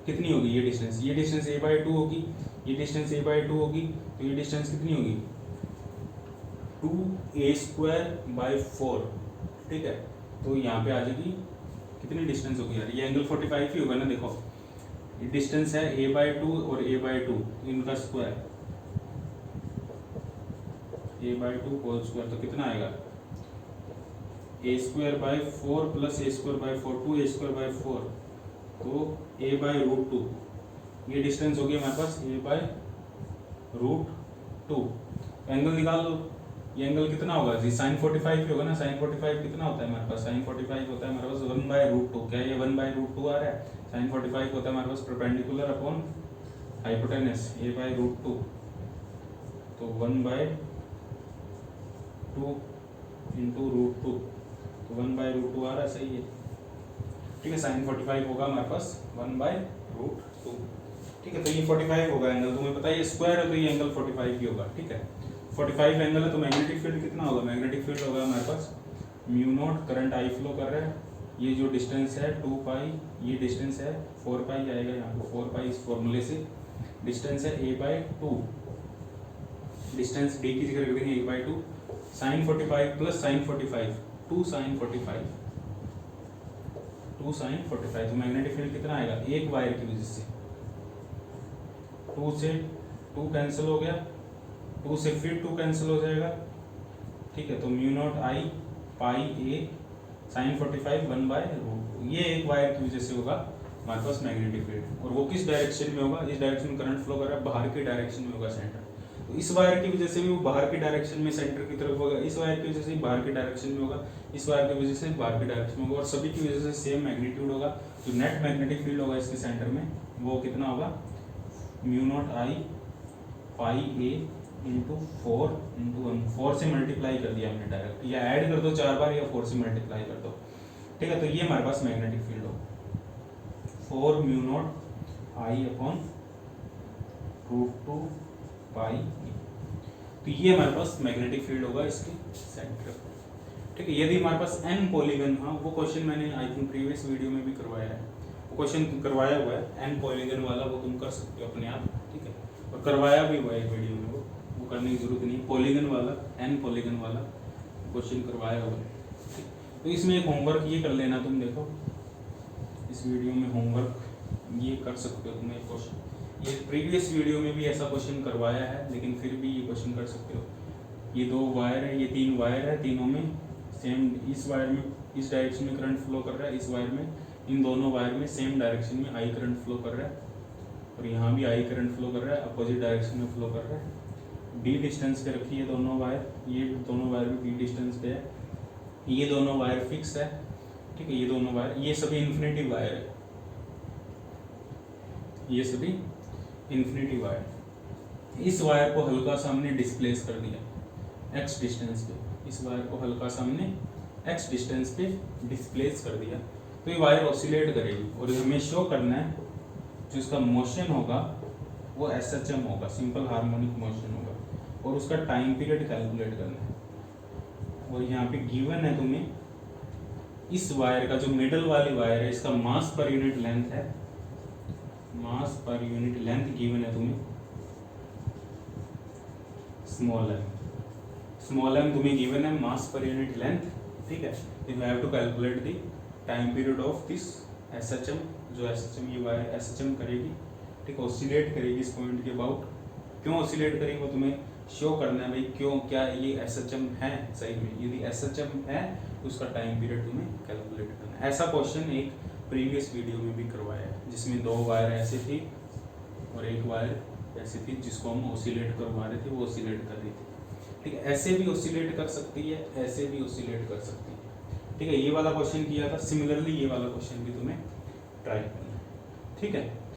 कितनी होगी, ये डिस्टेंस a बाई 2 होगी, ये डिस्टेंस a बाई 2 होगी, तो ये डिस्टेंस कितनी होगी 2a स्क्वायर बाई 4, ठीक है। तो यहाँ पे आ जाएगी कितनी डिस्टेंस होगी यार, ये एंगल 45 ही होगा ना, देखो ये डिस्टेंस है a बाई 2 और a बाई 2, इनका square a by 2 whole square, तो कितना आएगा a square by 4 plus a square by 4, 2a square by 4, तो a बाई रूट 2, ये डिस्टेंस होगी हमारे पास a बाई रूट 2, एंगल निकाल लो, ये एंगल कितना होगा जी साइन 45 ही होगा ना, साइन 45 कितना होता है हमारे पास, साइन 45 होता है हमारे पास 1 बाई रूट 2, क्या ये 1 बाई रूट 2 आ रहा है, साइन 45 होता है हमारे पास perpendicular upon hypotenuse a by root 2, तो 1 बाई 2 इंटू रूट 2, तो 1/√2 आ रहा है, सही है। ठीक है, sin 45 होगा हमारे पास 1/√2। ठीक है, तो ये 45 होगा एंगल, तुम्हें पता है ये स्क्वायर है तो ये एंगल 45 ही होगा। ठीक है, 45 एंगल है तो मैग्नेटिक फील्ड कितना होगा? मैग्नेटिक फील्ड होगा हमारे पास mu naught, current I flow कर रहा है, ये जो डिस्टेंस है 2 पाई, ये डिस्टेंस है 4 पाई आएगा यहाँ पे, 4 पाई इस फॉर्मूले से, डिस्टेंस है a/2, डिस्टेंस d की जगह रख देंगे a/2, sin 45 plus sin 45 2 sin 45, 2 sin 45, तो मैग्नेटिक फील्ड कितना आएगा? एक वायर की वजह से 2 से 2 कैंसिल हो गया, 2 से फिर 2 कैंसिल हो जाएगा। ठीक है, तो mu not I pi A sin 45 1/√2, ये एक वायर की वजह से होगा हमारे पास मैग्नेटिक फील्ड। और वो किस डायरेक्शन में होगा? इस डायरेक्शन में करंट फ्लो कर रहा है, बाहर की डायरेक्शन में होगा सेंटर, तो इस वायर की वजह से भी वो बाहर की डायरेक्शन में सेंटर की तरफ होगा, इस वायर की वजह से बाहर की डायरेक्शन में होगा, इस वायर की वजह से बाहर की डायरेक्शन में होगा, और सभी की वजह से सेम मैग्नीट्यूड होगा। जो नेट मैग्नेटिक फील्ड होगा इसके सेंटर में वो कितना होगा? Mu not I pi A into 4 से मल्टीप्लाई कर दिया हमने डायरेक्ट, या ऐड कर दो 4 बार या 4 से मल्टीप्लाई कर दो। ठीक है, तो ये हमारे पास मैग्नेटिक फील्ड होगा 4 म्यू नॉट आई अपॉन √2 पाई, तो ये हमारे पास मैग्नेटिक फील्ड होगा इसके सेंटर। ठीक है, यदि हमारे पास n पॉलीगन, हाँ वो क्वेश्चन मैंने आई थिंक प्रीवियस वीडियो में भी करवाया है, वो क्वेश्चन करवाया हुआ है n पॉलीगन वाला, वो तुम कर सकते हो अपने आप। ठीक है, और करवाया भी हुआ है वीडियो में, वो करने की जरूरत नहीं, पॉलीगन वाला n पॉलीगन वाला क्वेश्चन करवाया हुआ है। तो इसमें एक होमवर्क ये कर लेना तुम, देखो इस वीडियो में होमवर्क ये कर सकते हो तुम एक क्वेश्चन, ये प्रीवियस वीडियो में भी ऐसा क्वेश्चन करवाया है, लेकिन फिर भी ये क्वेश्चन कर सकते हो। ये 2 वायर है, ये 3 वायर है, तीनों में सेम, इस वायर में इस डायरेक्शन में करंट फ्लो कर रहा है, इस वायर में, इन दोनों वायर में सेम डायरेक्शन में आई करंट फ्लो कर रहा है, और यहाँ भी आई करंट फ्लो कर रहा है, अपोजिट डायरेक्शन में फ्लो कर रहा है। डी डिस्टेंस पे रखी है दोनों वायर, ये दोनों वायर भी डी डिस्टेंस पे है, ये दोनों वायर फिक्स है। ठीक है, ये दोनों वायर, ये सभी इन्फिनिटी वायर है, ये सभी इन्फिनिटी वायर। इस वायर को हल्का सा हमने डिस्प्लेस कर दिया x डिस्टेंस पे, इस वायर को हल्का सा हमने x डिस्टेंस पे डिस्प्लेस कर दिया, तो ये वायर ऑसिलेट करेगी, और हमें शो करना है जो इसका मोशन होगा वो SHM होगा, सिंपल हार्मोनिक मोशन होगा, और उसका टाइम पीरियड कैलकुलेट करना है। और यहाँ पे गिवन है तुम्हें इस वायर का, जो मिडल वाली वायर है, इसका मास पर यूनिट लेंथ है, मास पर यूनिट लेंथ गिवन है तुम्हें स्मॉल m तुम्हें गिवन है मास पर यूनिट लेंथ। ठीक है, you have to calculate the time period of this SHM, जो SHM ये वायर SHM करेगी। ठीक, ऑसिलेट करेगी इस पॉइंट के अबाउट। क्यों ऑसिलेट करेगी वो तुम्हें शो करना है भाई, क्यों, क्या ये SHM है सही में, यदि SHM है तो उसका टाइम पीरियड तुम्हें कैलकुलेट करना है। ऐसा क्वेश्चन एक प्रीवियस वीडियो में भी करवाया है, जिसमें 2 वायर ऐसे थी और एक वायर ऐसी थी, जिसको हम ऑसिलेट करवा रहे थे, वो ऑसिलेट कर रही थी। ठीक है, ऐसे भी ऑसिलेट कर सकती है, ऐसे भी ऑसिलेट कर सकती है। ठीक है, ये वाला क्वेश्चन किया था, सिमिलरली ये वाला क्वेश्चन भी तुम्हें ट्राई करना है। ठीक है।